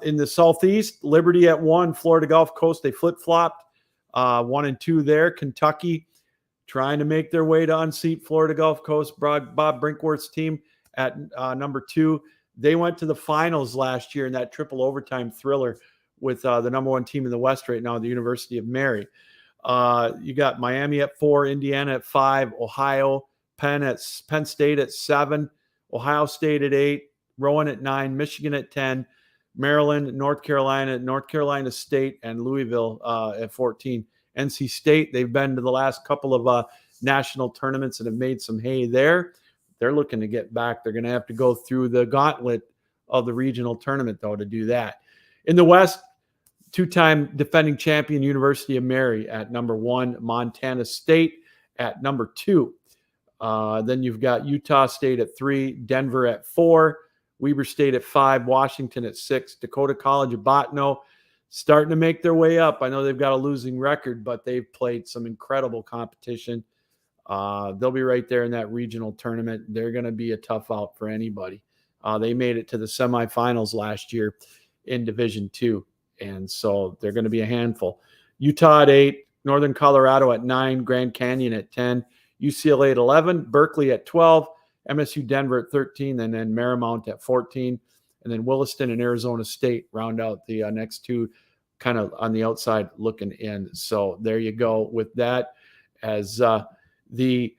In the Southeast, Liberty at 1, Florida Gulf Coast, they flip-flopped 1 and 2 there. Kentucky trying to make their way to unseat Florida Gulf Coast. Bob Brinkworth's team at number 2. They went to the finals last year in that triple overtime thriller with the number 1 team in the West right now, the University of Mary. You got Miami at 4, Indiana at 5, Ohio, Penn State at 7, Ohio State at 8, Rowan at 9, Michigan at 10, Maryland, North Carolina State, and Louisville at 14. NC State, they've been to the last couple of national tournaments and have made some hay there. They're looking to get back. They're going to have to go through the gauntlet of the regional tournament, though, to do that. In the West, 2-time defending champion University of Mary at number 1, Montana State at number 2. Then you've got Utah State at 3, Denver at 4, Weber State at 5, Washington at 6, Dakota College of Bottineau starting to make their way up. I know they've got a losing record, but they've played some incredible competition. They'll be right there in that regional tournament. They're going to be a tough out for anybody. They made it to the semifinals last year in Division II, and so they're going to be a handful. Utah at 8, Northern Colorado at 9, Grand Canyon at 10, UCLA at 11, Berkeley at 12, MSU Denver at 13, and then Marymount at 14. And then Williston and Arizona State round out the next 2 kind of on the outside looking in. So there you go with that as the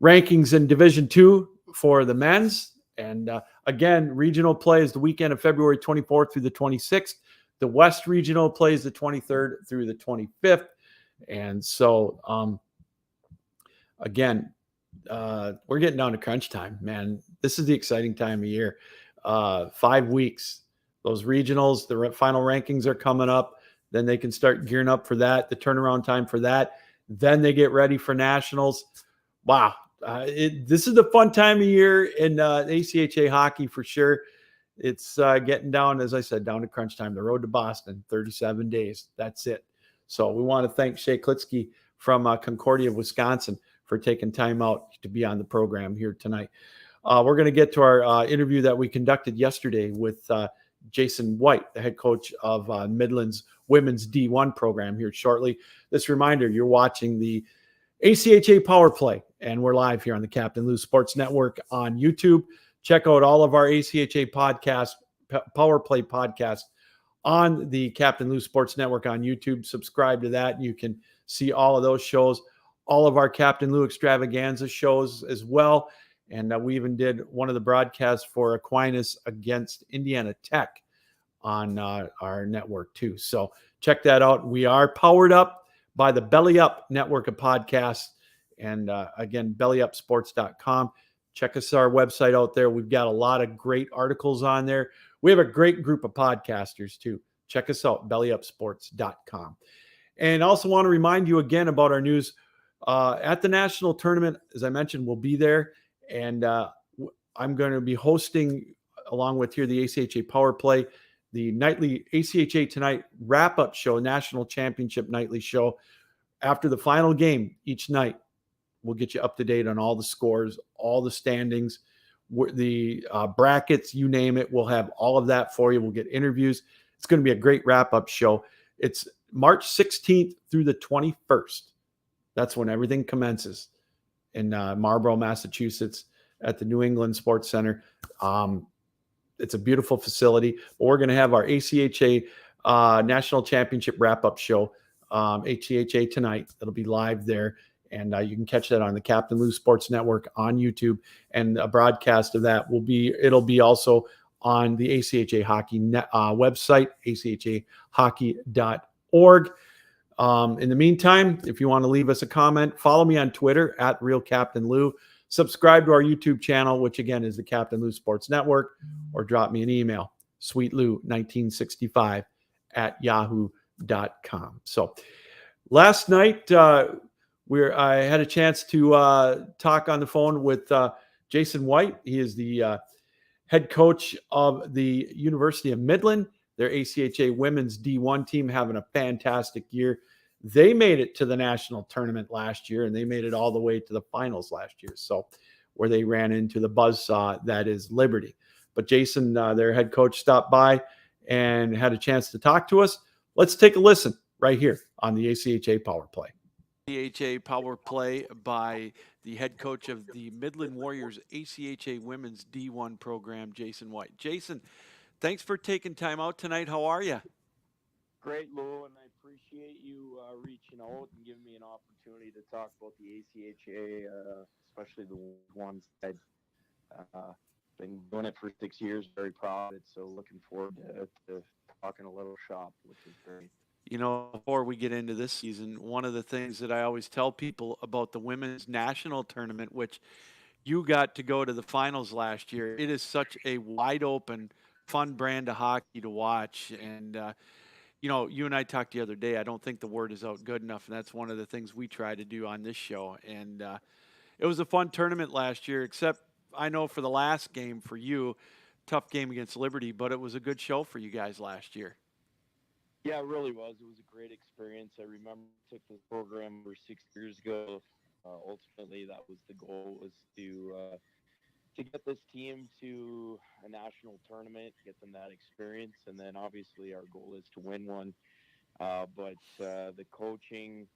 rankings in Division II for the men's. And again, regional play is the weekend of February 24th through the 26th. The West Regional plays the 23rd through the 25th. And so, again, we're getting down to crunch time, man. This is the exciting time of year. 5 weeks, those regionals, the final rankings are coming up. Then they can start gearing up for that, the turnaround time for that. Then they get ready for nationals. Wow. This is the fun time of year in ACHA hockey for sure. It's getting down, as I said, down to crunch time. The road to Boston, 37 days. That's it. So we want to thank Shea Klitsky from Concordia, Wisconsin, for taking time out to be on the program here tonight. We're going to get to our interview that we conducted yesterday with Jason White, the head coach of Midland's women's D1 program here shortly. This reminder, you're watching the ACHA Power Play, and we're live here on the Captain Lou Sports Network on YouTube. Check out all of our ACHA podcast, Power Play podcast on the Captain Lou Sports Network on YouTube. Subscribe to that. You can see all of those shows, all of our Captain Lou Extravaganza shows as well. And we even did one of the broadcasts for Aquinas against Indiana Tech on our network too. So check that out. We are powered up by the Belly Up network of podcasts. And again, bellyupsports.com. Check us our website out there. We've got a lot of great articles on there. We have a great group of podcasters too. Check us out, bellyupsports.com. And also want to remind you again about our news at the national tournament, as I mentioned, we'll be there. And I'm going to be hosting, along with here, the ACHA Power Play, the nightly ACHA Tonight wrap-up show, National Championship nightly show. After the final game each night, we'll get you up to date on all the scores, all the standings, the brackets, you name it. We'll have all of that for you. We'll get interviews. It's going to be a great wrap-up show. It's March 16th through the 21st. That's when everything commences in Marlborough, Massachusetts at the New England Sports Center. It's a beautiful facility. But we're going to have our ACHA National Championship wrap-up show, ACHA Tonight. It'll be live there. And you can catch that on the Captain Lou Sports Network on YouTube. And a broadcast of that it'll be also on the ACHA Hockey website, achahockey.org. In the meantime, if you want to leave us a comment, follow me on Twitter at RealCaptainLou. Subscribe to our YouTube channel, which again is the Captain Lou Sports Network, or drop me an email, sweetlou1965 at yahoo.com. So last night, I had a chance to talk on the phone with Jason White. He is the head coach of the University of Midland. Their ACHA women's D1 team having a fantastic year. They made it to the national tournament last year, and they made it all the way to the finals last year. So where they ran into the buzzsaw that is Liberty. But Jason, their head coach, stopped by and had a chance to talk to us. Let's take a listen right here on the ACHA Power Play. ACHA Power Play by the head coach of the Midland Warriors ACHA Women's D1 program, Jason White. Jason, thanks for taking time out tonight. How are you? Great, Lou, and I appreciate you reaching out and giving me an opportunity to talk about the ACHA, especially the ones that I've been doing it for 6 years. Very proud of it, so looking forward to talking a little shop, which is great. You know, before we get into this season, one of the things that I always tell people about the women's national tournament, which you got to go to the finals last year, it is such a wide open, fun brand of hockey to watch. And, you know, you and I talked the other day, I don't think the word is out good enough. And that's one of the things we try to do on this show. And it was a fun tournament last year, except I know for the last game for you, tough game against Liberty, but it was a good show for you guys last year. Yeah, it really was. It was a great experience. I remember I took this program over 6 years ago. Ultimately, that was the goal, was to get this team to a national tournament, get them that experience, and then obviously our goal is to win one. But the coaching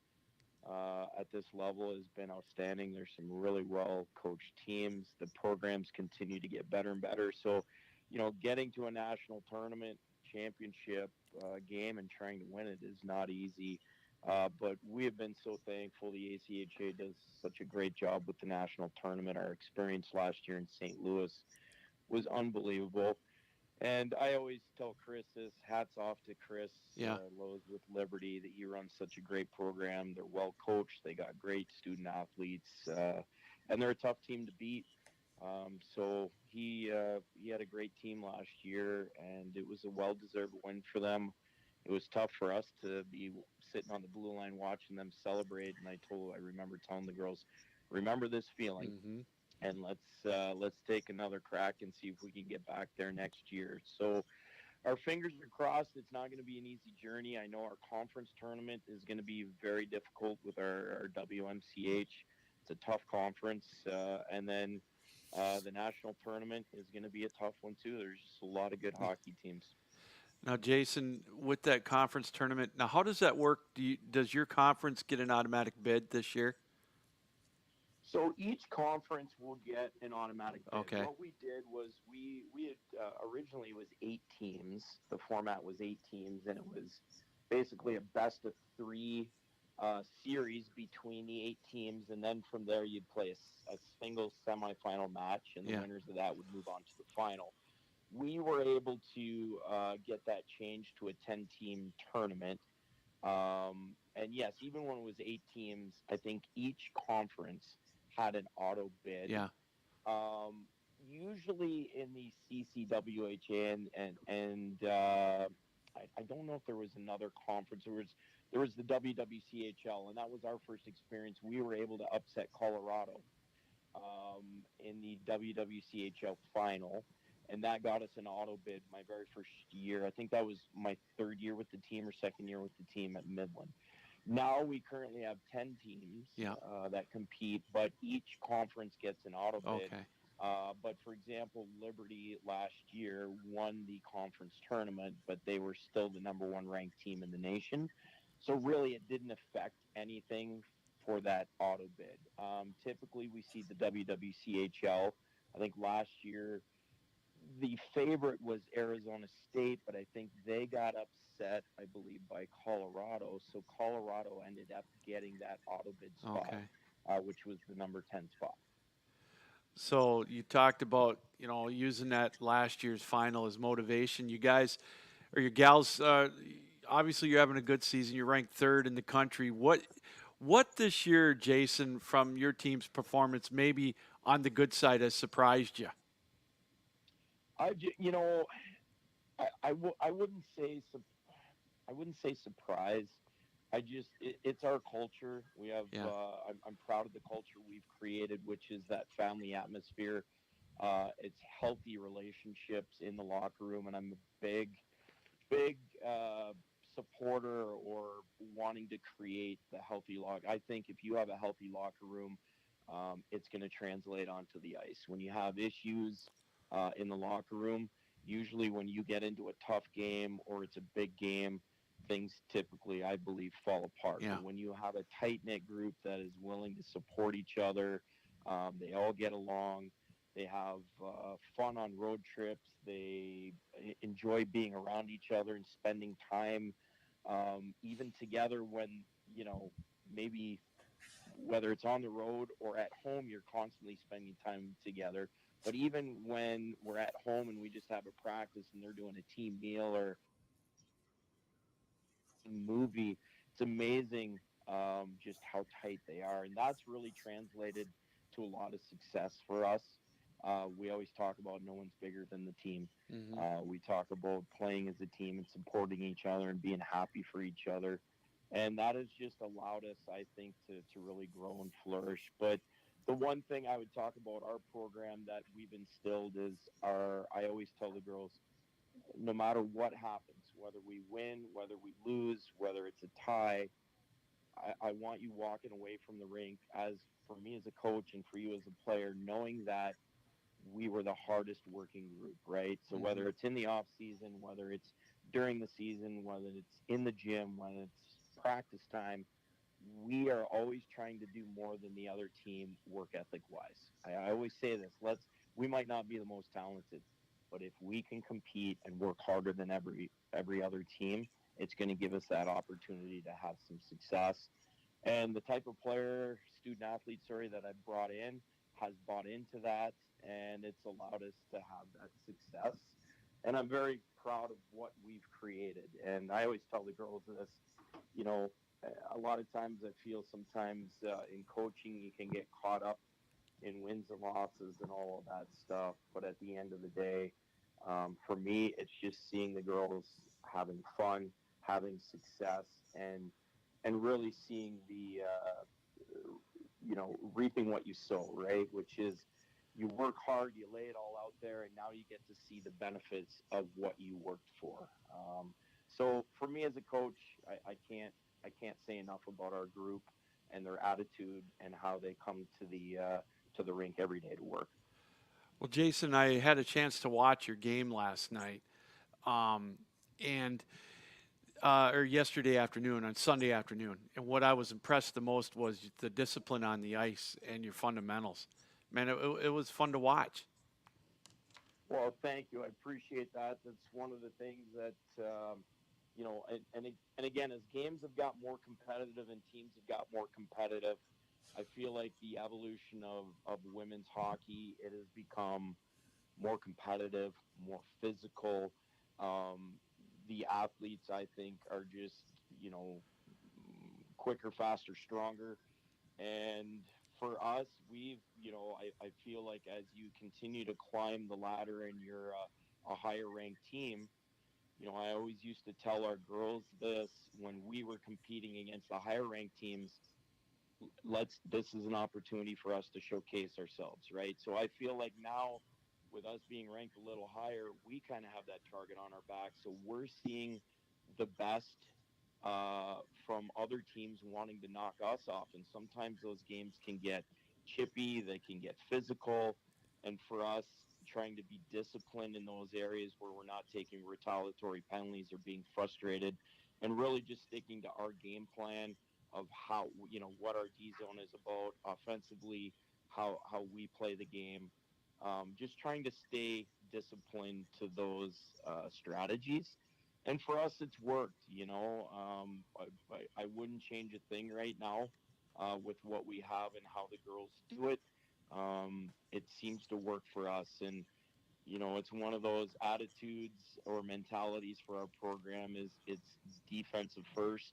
at this level has been outstanding. There's some really well-coached teams. The programs continue to get better and better. So, you know, getting to a national tournament championship game and trying to win it is not easy. But we have been so thankful. The ACHA does such a great job with the national tournament. Our experience last year in St. Louis was unbelievable. And I always tell Chris this, hats off to Chris Lowe's with Liberty, that he runs such a great program. They're well coached. They got great student athletes, and they're a tough team to beat. So he had a great team last year, and it was a well-deserved win for them. It was tough for us to be sitting on the blue line watching them celebrate. And I remember telling the girls, remember this feeling, and let's take another crack and see if we can get back there next year. So our fingers are crossed. It's not going to be an easy journey. I know our conference tournament is going to be very difficult with our WMCH. It's a tough conference, and then the national tournament is going to be a tough one too. There's just a lot of good hockey teams. Now, Jason, with that conference tournament, now how does that work? Does your conference get an automatic bid this year? So each conference will get an automatic bid. Okay. What we did was we had originally it was 8 teams. The format was 8 teams, and it was basically a best of 3 series between the 8 teams, and then from there you'd play a single semifinal match, and the winners of that would move on to the final. We were able to get that changed to a 10-team tournament. And yes, even when it was 8 teams, I think each conference had an auto bid. Yeah. Usually in the CCWHA and I don't know if there was another conference. there was the WWCHL, and that was our first experience. We were able to upset Colorado in the WWCHL final, and that got us an auto bid my very first year. I think that was my third year with the team or second year with the team at Midland. Now we currently have 10 teams that compete, but each conference gets an auto bid. Okay. But for example, Liberty last year won the conference tournament, but they were still the number one ranked team in the nation. So really, it didn't affect anything for that auto bid. Typically, we see the WWCHL. I think last year the favorite was Arizona State, but I think they got upset, I believe, by Colorado. So Colorado ended up getting that auto bid spot, which was the number 10 spot. So you talked about, using that last year's final as motivation. You guys, or your gals, obviously you're having a good season. You're ranked third in the country. What this year, Jason, from your team's performance, maybe on the good side, has surprised you? I wouldn't say surprise. It's our culture. We have. I'm proud of the culture we've created, which is that family atmosphere. It's healthy relationships in the locker room, and I'm a big supporter or wanting to create the healthy locker. I think if you have a healthy locker room, it's going to translate onto the ice. When you have issues in the locker room, usually when you get into a tough game or it's a big game, things typically, I believe, fall apart. Yeah. But when you have a tight-knit group that is willing to support each other, they all get along, they have fun on road trips, they enjoy being around each other and spending time even together when, maybe whether it's on the road or at home, you're constantly spending time together. But even when we're at home and we just have a practice and they're doing a team meal or movie, it's amazing just how tight they are. And that's really translated to a lot of success for us. We always talk about no one's bigger than the team. We talk about playing as a team and supporting each other and being happy for each other. And that has just allowed us, I think, to really grow and flourish. But the one thing I would talk about our program that we've instilled is I always tell the girls, no matter what happens, whether we win, whether we lose, whether it's a tie, I want you walking away from the rink, as for me as a coach and for you as a player, knowing that we were the hardest working group, right? So whether it's in the off season, whether it's during the season, whether it's in the gym, whether it's practice time, we are always trying to do more than the other team work ethic wise. I always say this, we might not be the most talented, but if we can compete and work harder than every other team, it's going to give us that opportunity to have some success. And the type of player, student athlete, that I brought in has bought into that, and it's allowed us to have that success. And I'm very proud of what we've created. And I always tell the girls this, a lot of times I feel sometimes in coaching you can get caught up in wins and losses and all of that stuff. But at the end of the day, for me, it's just seeing the girls having fun, having success, and really seeing the, reaping what you sow, right? Which is you work hard, you lay it all out there, and now you get to see the benefits of what you worked for. So for me as a coach, I can't say enough about our group and their attitude and how they come to the rink every day to work. Well, Jason, I had a chance to watch your game last night, or yesterday afternoon, on Sunday afternoon. And what I was impressed the most was the discipline on the ice and your fundamentals. Man, it was fun to watch. Well, thank you. I appreciate that. That's one of the things that, and again, as games have got more competitive and teams have got more competitive, I feel like the evolution of women's hockey, it has become more competitive, more physical. The athletes, I think, are just, quicker, faster, stronger. And for us, I feel like as you continue to climb the ladder and you're a higher ranked team, I always used to tell our girls this when we were competing against the higher ranked teams. This is an opportunity for us to showcase ourselves, right? So I feel like now, with us being ranked a little higher, we kind of have that target on our back. So we're seeing the best from other teams wanting to knock us off, and sometimes those games can get chippy, they can get physical, and for us, trying to be disciplined in those areas where we're not taking retaliatory penalties or being frustrated, and really just sticking to our game plan of how, what our D zone is about offensively, how we play the game. Just trying to stay disciplined to those strategies. And for us, it's worked. I wouldn't change a thing right now with what we have and how the girls do it. It seems to work for us. And it's one of those attitudes or mentalities for our program is it's defensive first,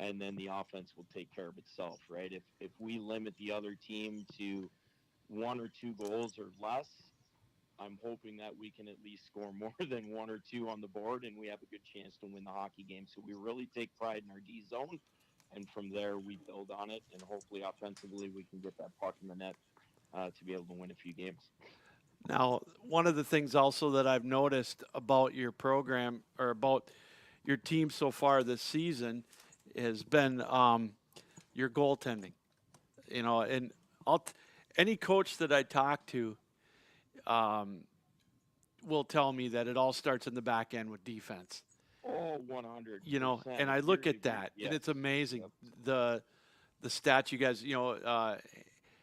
and then the offense will take care of itself, right? If we limit the other team to 1 or 2 goals or less, I'm hoping that we can at least score more than 1 or 2 on the board, and we have a good chance to win the hockey game. So we really take pride in our D zone, and from there we build on it, and hopefully offensively we can get that puck in the net to be able to win a few games. Now, one of the things also that I've noticed about your program or about your team so far this season has been your goaltending. And any coach that I talk to will tell me that it all starts in the back end with defense. Oh, 100. And I look at that, and it's amazing. Yep. The stats you guys,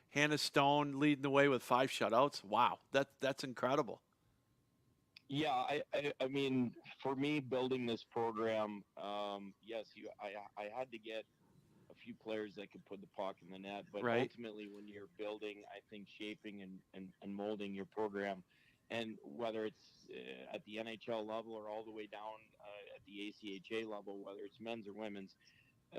Hannah Stone leading the way with 5 shutouts. Wow, that's incredible. Yeah, I mean, for me, building this program, yes, I had to get a few players that could put the puck in the net, but right. Ultimately, when you're building, I think shaping and molding your program, and whether it's at the NHL level or all the way down at the ACHA level, whether it's men's or women's,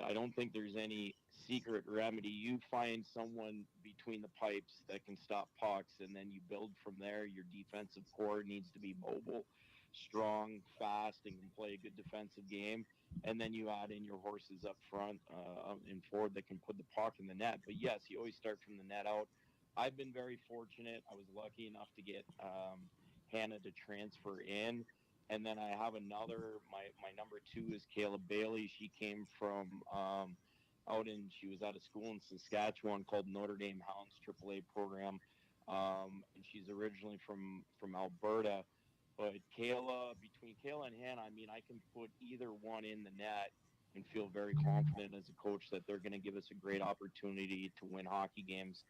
I don't think there's any secret remedy. You find someone between the pipes that can stop pucks, and then you build from there. Your defensive core needs to be mobile, strong, fast, and can play a good defensive game. And then you add in your horses up front and forward that can put the puck in the net. But yes, you always start from the net out. I've been very fortunate. I was lucky enough to get Hannah to transfer in. And then I have another, my number 2 is Caleb Bailey. She came from she was out of school in Saskatchewan called Notre Dame Hounds AAA program. And she's originally from Alberta. But between Kayla and Hannah, I mean, I can put either one in the net and feel very confident as a coach that they're going to give us a great opportunity to win hockey games.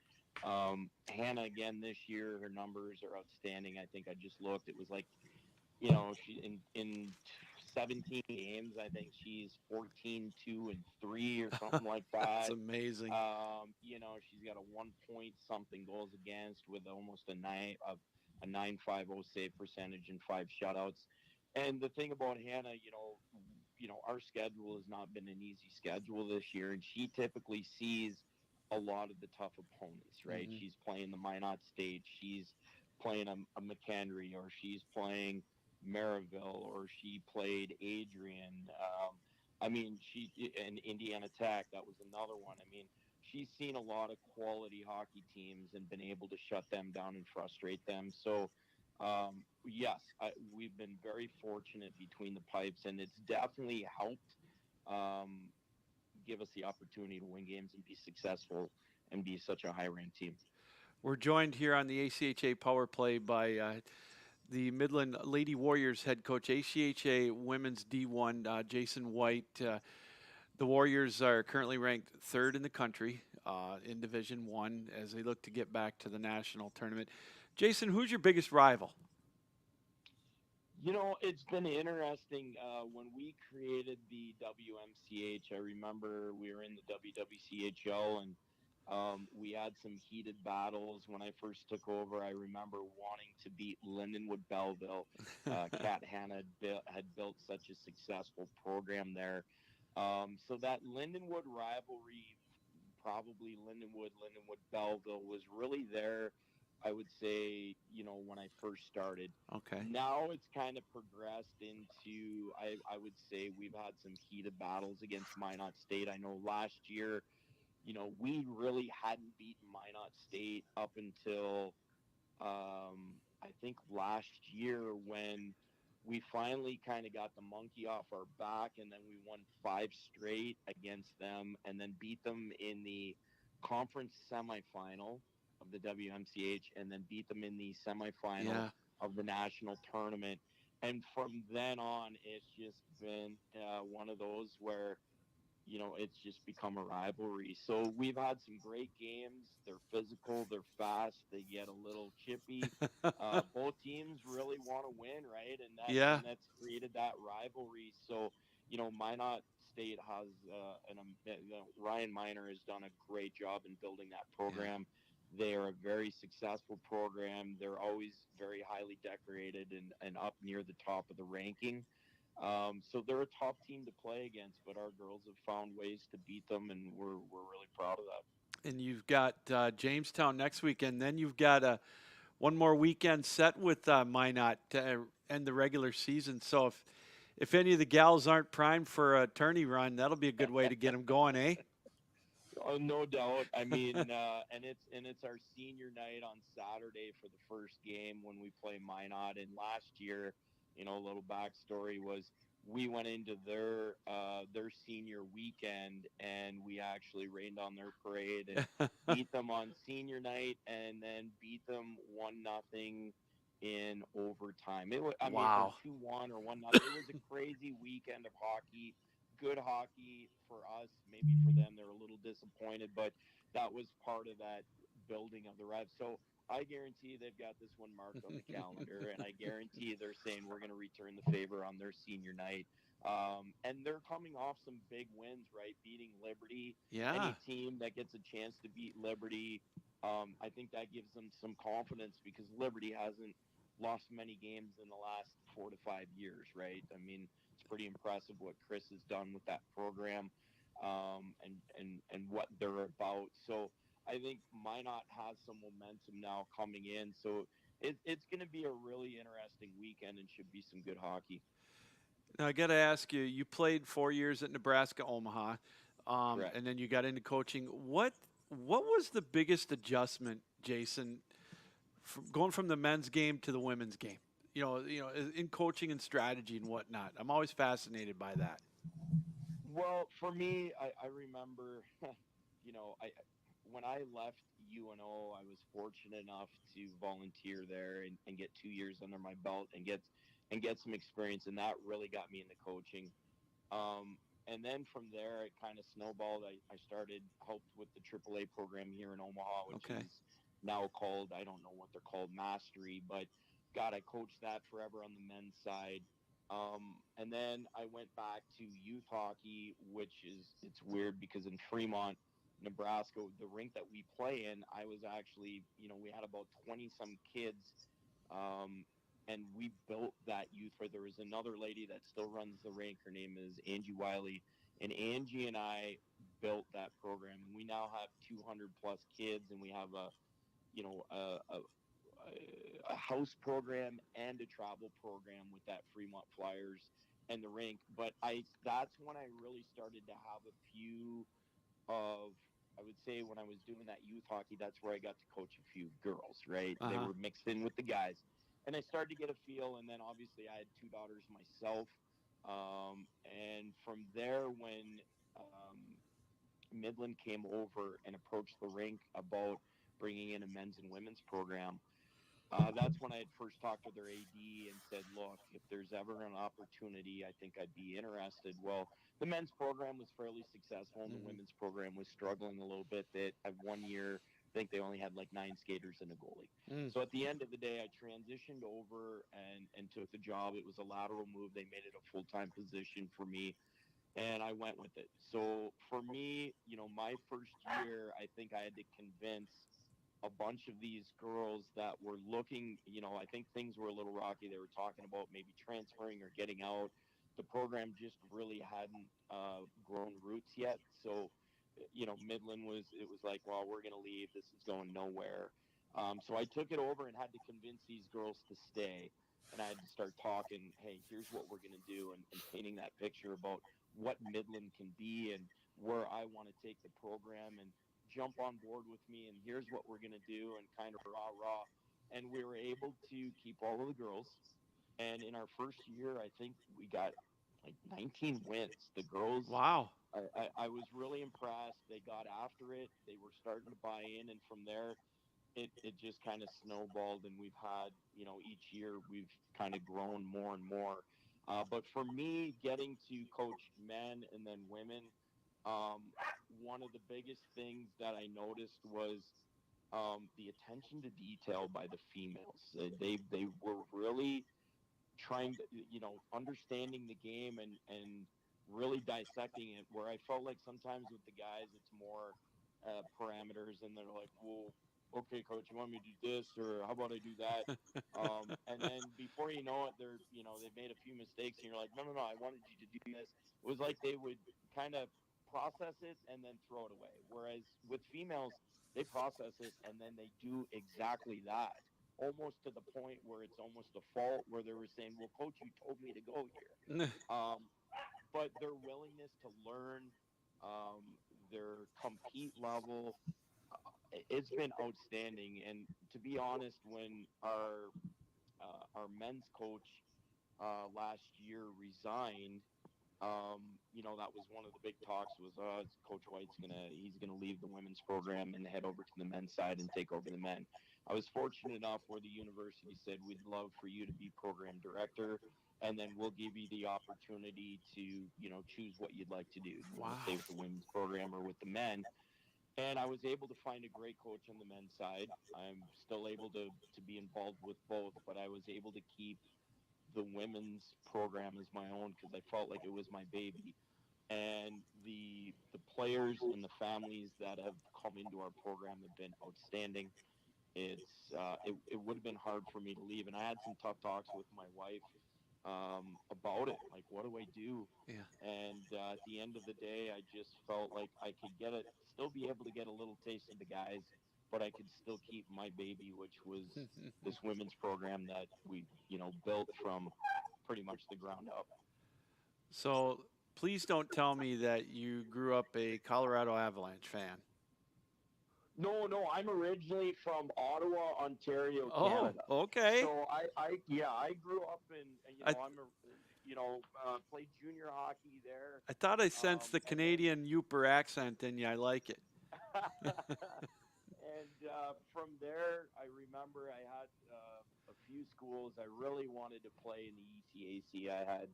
Hannah, again, this year, her numbers are outstanding. I think I just looked. It was like, she in 17 games, I think she's 14-2-3 or something like that. That's amazing. She's got a 1 point something goals against with almost a 9.50 save percentage and 5 shutouts. And the thing about Hannah, our schedule has not been an easy schedule this year, and she typically sees a lot of the tough opponents, right? Mm-hmm. She's playing the Minot State, she's playing a McHenry, or she's playing Maryville, or she played Adrian. And Indiana Tech, that was another one. I mean, she's seen a lot of quality hockey teams and been able to shut them down and frustrate them. So, yes, we've been very fortunate between the pipes, and it's definitely helped give us the opportunity to win games and be successful and be such a high-ranked team. We're joined here on the ACHA Power Play by the Midland Lady Warriors head coach, ACHA Women's D1, Jason White. The Warriors are currently ranked 3rd in the country in Division I as they look to get back to the national tournament. Jason, who's your biggest rival? It's been interesting. When we created the WMCH, I remember we were in the WWCHL, and we had some heated battles. When I first took over, I remember wanting to beat Lindenwood Belleville. Kat Hanna had built such a successful program there. So that Lindenwood rivalry, probably Lindenwood Belleville, was really there I would say, when I first started. Okay. Now it's kind of progressed into, I would say we've had some heated battles against Minot State. I know last year, we really hadn't beaten Minot State up until I think last year when we finally kind of got the monkey off our back, and then we won 5 straight against them and then beat them in the conference semifinal of the WMCH and then beat them in the semifinal Yeah. of the national tournament. And from then on, it's just been one of those where it's just become a rivalry. So we've had some great games. They're physical, they're fast, they get a little chippy. Both teams really want to win, right? And Yeah. that's created that rivalry. So Minot State has Ryan Miner has done a great job in building that program. They are a very successful program. They're always very highly decorated and up near the top of the ranking. So they're a tough team to play against, but our girls have found ways to beat them, and we're really proud of that. And you've got Jamestown next weekend. Then you've got one more weekend set with Minot to end the regular season. So if any of the gals aren't primed for a tourney run, that'll be a good way to get them going, eh? Oh, no doubt. I mean, and it's our senior night on Saturday for the first game when we play Minot. And last year, a little backstory was we went into their senior weekend and we actually rained on their parade and beat them on senior night and then beat them 1-0 in overtime. I mean, or Wow. 2-1 or 1-0. It was a crazy weekend of hockey. Good hockey for us. Maybe for them, they're a little disappointed, but that was part of that building of the Revs. So I guarantee they've got this one marked on the calendar, and I guarantee they're saying we're going to return the favor on their senior night. And they're coming off some big wins, right? Beating Liberty. Yeah. Any team that gets a chance to beat Liberty, I think that gives them some confidence because Liberty hasn't lost many games in the last 4 to 5 years, right? I mean, it's pretty impressive what Chris has done with that program, and what they're about. So I think Minot has some momentum now coming in. So it's going to be a really interesting weekend and should be some good hockey. Now I got to ask you. You played 4 years at Nebraska Omaha, Correct. and then you got into coaching. What was the biggest adjustment, Jason, going from the men's game to the women's game? In coaching and strategy and whatnot. I'm always fascinated by that. Well, for me, I remember, I when I left UNO, I was fortunate enough to volunteer there and get 2 years under my belt and get some experience, and that really got me into coaching. And then from there, it kind of snowballed. I helped with the AAA program here in Omaha, which Okay. is now called, I don't know what they're called, Mastery, but God, I coached that forever on the men's side. And then I went back to youth hockey, it's weird because in Fremont, Nebraska, the rink that we play in, I was actually, we had about 20 some kids. And we built that youth where there was another lady that still runs the rink. Her name is Angie Wiley. And Angie and I built that program. And we now have 200 plus kids, and we have you know, a, a, a house program and a travel program with that Fremont Flyers and the rink. But that's when I really started to have a few of, I would say when I was doing that youth hockey, that's where I got to coach a few girls, right? They Uh-huh. were mixed in with the guys. And I started to get a feel. And then obviously I had 2 daughters myself. And from there, when Midland came over and approached the rink about bringing in a men's and women's program, that's when I had first talked to their AD and said, look, if there's ever an opportunity, I think I'd be interested. Well, the men's program was fairly successful, and the Mhm. women's program was struggling a little bit. They had 1 year, I think they only had like 9 skaters and a goalie. Mm. So at the end of the day, I transitioned over and took the job. It was a lateral move. They made it a full-time position for me, and I went with it. So for me, my first year, I think I had to convince a bunch of these girls that were looking, I think things were a little rocky. They were talking about maybe transferring or getting out. The program just really hadn't grown roots yet. So, Midland it was like, well, we're going to leave. This is going nowhere. So I took it over and had to convince these girls to stay. And I had to start talking, hey, here's what we're going to do, and painting that picture about what Midland can be and where I want to take the program, and jump on board with me. And here's what we're going to do, and kind of rah, rah. And we were able to keep all of the girls. And in our first year, I think we got like 19 wins. The girls, Wow. I was really impressed. They got after it. They were starting to buy in. And from there, it just kind of snowballed, and we've had, each year we've kind of grown more and more. But for me, getting to coach men and then women, one of the biggest things that I noticed was the attention to detail by the females. They were really trying to, understanding the game, and really dissecting it, where I felt like sometimes with the guys it's more parameters, and they're like, well, okay, coach, you want me to do this, or how about I do that? And then before you know it, they've made a few mistakes, and you're like, no, I wanted you to do this. It was like they would kind of process it and then throw it away, whereas with females, they process it and then they do exactly that, almost to the point where it's almost a fault, where they were saying, well, coach, you told me to go here. But their willingness to learn, their compete level, it's been outstanding. And to be honest, when our men's coach last year resigned, that was one of the big talks was, Coach White's he's gonna leave the women's program and head over to the men's side and take over the men. I was fortunate enough where the university said, we'd love for you to be program director, and then we'll give you the opportunity to, choose what you'd like to do. You want to Wow. stay with the women's program or with the men? And I was able to find a great coach on the men's side. I'm still able to be involved with both, but I was able to keep the women's program as my own, because I felt like it was my baby. And the players and the families that have come into our program have been outstanding. It would have been hard for me to leave, and I had some tough talks with my wife about it. Like, what do I do? Yeah. And at the end of the day, I just felt like I could still be able to get a little taste of the guys, but I could still keep my baby, which was this women's program that we, built from pretty much the ground up. So please don't tell me that you grew up a Colorado Avalanche fan. No, I'm originally from Ottawa, Ontario, Oh, Canada. okay. So I grew up in, played junior hockey there. I thought I sensed the And then Canadian Yooper accent in you. I like it. and from there, I remember I had a few schools I really wanted to play in the ECAC. I had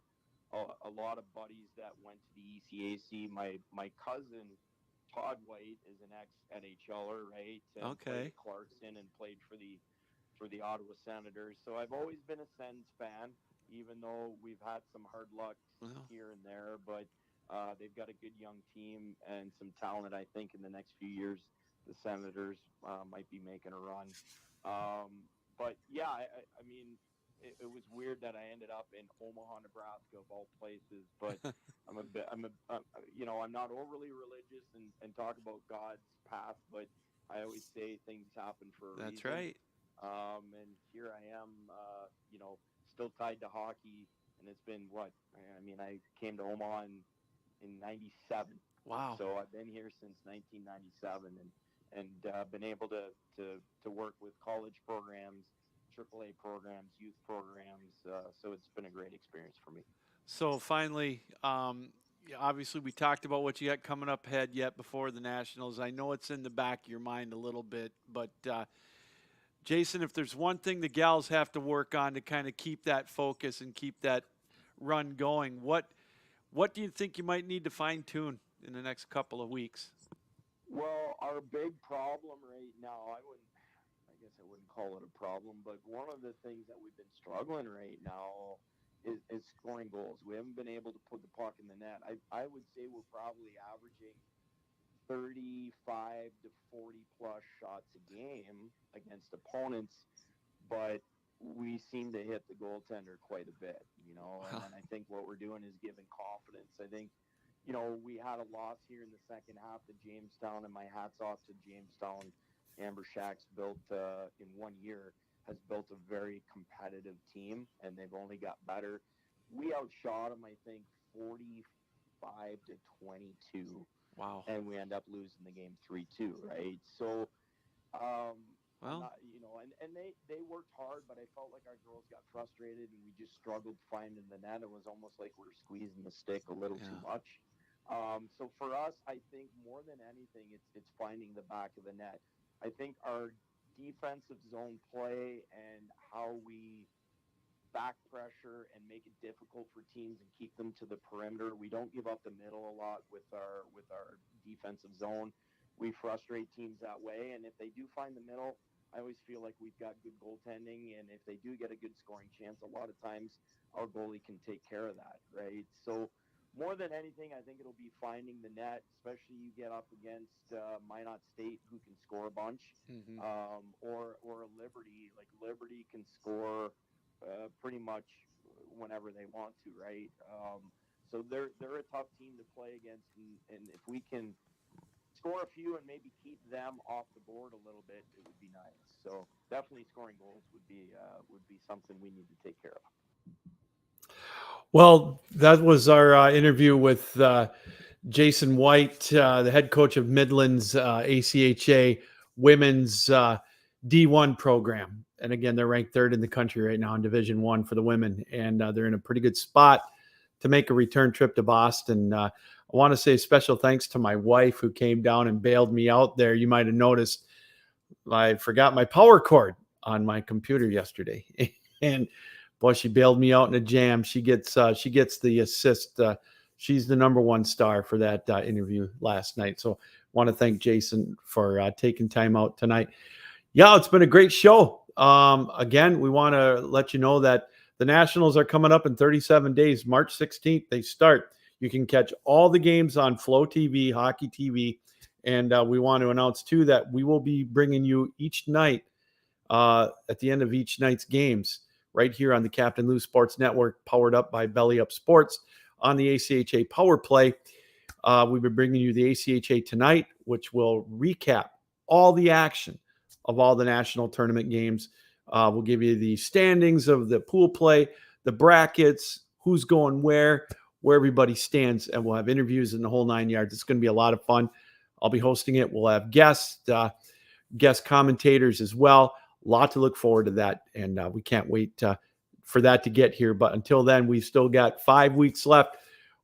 a lot of buddies that went to the ECAC. My cousin Todd White is an ex NHLer, right? And played Okay. at Clarkson and played for the Ottawa Senators. So I've always been a Sens fan, even though we've had some hard luck Well, here and there. But they've got a good young team and some talent. I think in the next few years, the Senators might be making a run. But yeah, I mean, it was weird that I ended up in Omaha, Nebraska, of all places. But I'm not overly religious and talk about God's path, but I always say things happen for a that's reason. right. And here I am, still tied to hockey. And it's been what? I mean, I came to Omaha in 97. Wow. So I've been here since 1997, and been able to work with college programs, AAA programs, youth programs. So it's been a great experience for me. So finally, obviously we talked about what you got coming up ahead yet before the Nationals. I know it's in the back of your mind a little bit, but Jason, if there's one thing the gals have to work on to kind of keep that focus and keep that run going, what do you think you might need to fine tune in the next couple of weeks? Well, our big problem right now, I guess I wouldn't call it a problem, but one of the things that we've been struggling right now is scoring goals. We haven't been able to put the puck in the net. I would say we're probably averaging 35 to 40 plus shots a game against opponents, but we seem to hit the goaltender quite a bit, and I think what we're doing is giving confidence. I think, we had a loss here in the second half to Jamestown, and my hat's off to Jamestown Amber Shack's built in 1 year, has built a very competitive team, and they've only got better. We outshot them, I think, 45-22. Wow. And we end up losing the game 3-2, right? So, well, and they worked hard, but I felt like our girls got frustrated and we just struggled finding the net. It was almost like we were squeezing the stick a little too much. So for us, I think more than anything, it's finding the back of the net. I think our defensive zone play and how we back pressure and make it difficult for teams and keep them to the perimeter. We don't give up the middle a lot with our defensive zone. We frustrate teams that way, and if they do find the middle, I always feel like we've got good goaltending, and if they do get a good scoring chance, a lot of times our goalie can take care of that, right? So more than anything, I think it'll be finding the net, especially you get up against Minot State, who can score a bunch, or a Liberty. Like Liberty can score pretty much whenever they want to, right? So they're a tough team to play against, and if we can score a few and maybe keep them off the board a little bit, it would be nice. So definitely scoring goals would be something we need to take care of. Well, that was our interview with Jason White, the head coach of Midland's ACHA women's D1 program. And again, they're ranked third in the country right now in Division I for the women. And they're in a pretty good spot to make a return trip to Boston. I want to say special thanks to my wife who came down and bailed me out there. You might have noticed I forgot my power cord on my computer yesterday. And boy, she bailed me out in a jam. She gets the assist. She's the number one star for that interview last night. So want to thank Jason for taking time out tonight. Yeah, it's been a great show. Again, we want to let you know that the Nationals are coming up in 37 days. March 16th, they start. You can catch all the games on Flow TV, Hockey TV. And we want to announce, too, that we will be bringing you each night at the end of each night's games right here on the Captain Lou Sports Network, powered up by Belly Up Sports on the ACHA Power Play. We've been bringing you the ACHA Tonight, which will recap all the action of all the national tournament games. We'll give you the standings of the pool play, the brackets, who's going where everybody stands, and we'll have interviews in the whole 9 yards. It's going to be a lot of fun. I'll be hosting it. We'll have guest commentators as well. A lot to look forward to that, and we can't wait for that to get here. But until then, we've still got 5 weeks left.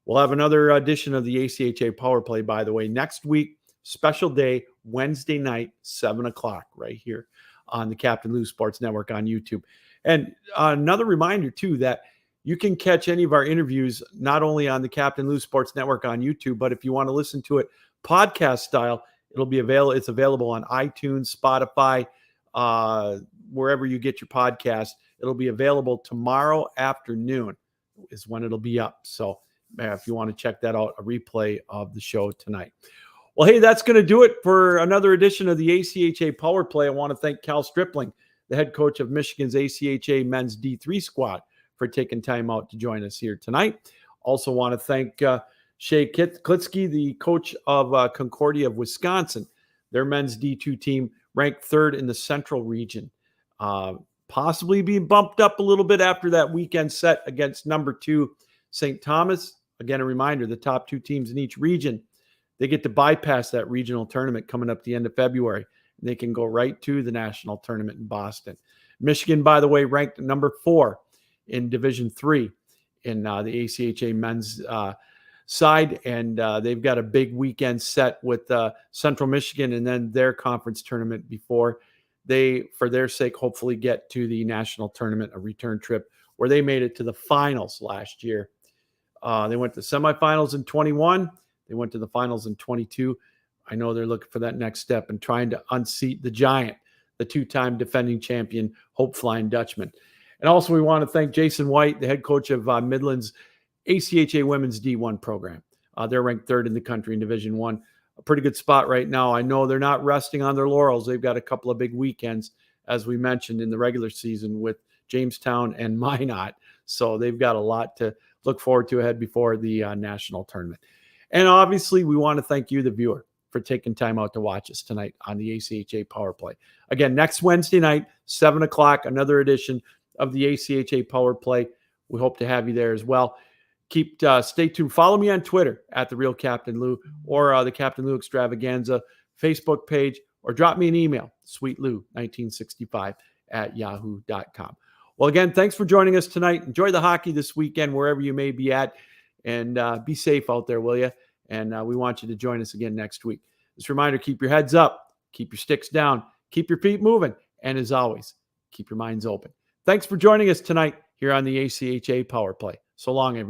We'll have another edition of the ACHA Power Play, by the way, next week. Special day, Wednesday night, 7 o'clock, right here on the Captain Lou Sports Network on YouTube. And another reminder, too, that you can catch any of our interviews not only on the Captain Lou Sports Network on YouTube, but if you want to listen to it podcast style, it's available on iTunes, Spotify, wherever you get your podcast. It'll be available tomorrow afternoon is when it'll be up. So if you want to check that out, a replay of the show tonight. Well, hey, that's going to do it for another edition of the ACHA Power Play. I want to thank Calum Stripling, the head coach of Michigan's ACHA men's D3 squad, for taking time out to join us here tonight. Also want to thank Shay Klitsky, the coach of Concordia of Wisconsin. Their men's D2 team ranked third in the Central region, possibly being bumped up a little bit after that weekend set against number 2 St. Thomas. Again, a reminder, the top 2 teams in each region, they get to bypass that regional tournament coming up the end of February. And they can go right to the national tournament in Boston. Michigan, by the way, ranked number 4 in Division III in the ACHA men's side. And they've got a big weekend set with Central Michigan and then their conference tournament before they, for their sake, hopefully get to the national tournament, a return trip where they made it to the finals last year. They went to semifinals in 21. They went to the finals in 22. I know they're looking for that next step and trying to unseat the giant, the 2-time defending champion, Hope Flying Dutchman. And also we want to thank Jason White, the head coach of Midland's ACHA women's D1 program. They're ranked 3rd in the country in Division I. A pretty good spot right now. I know they're not resting on their laurels. They've got a couple of big weekends, as we mentioned, in the regular season with Jamestown and Minot. So they've got a lot to look forward to ahead before the national tournament. And obviously, we want to thank you, the viewer. for taking time out to watch us tonight on the ACHA Power Play. Again, next Wednesday night, 7 o'clock, another edition of the ACHA Power Play. We hope to have you there as well. Stay tuned. Follow me on Twitter at The Real Captain Lou, or the Captain Lou Extravaganza Facebook page, or drop me an email, sweetlou1965@yahoo.com. Well, again, thanks for joining us tonight. Enjoy the hockey this weekend, wherever you may be at, and be safe out there, will you? And we want you to join us again next week. Just a reminder, keep your heads up, keep your sticks down, keep your feet moving, and as always, keep your minds open. Thanks for joining us tonight here on the ACHA Power Play. So long, everyone.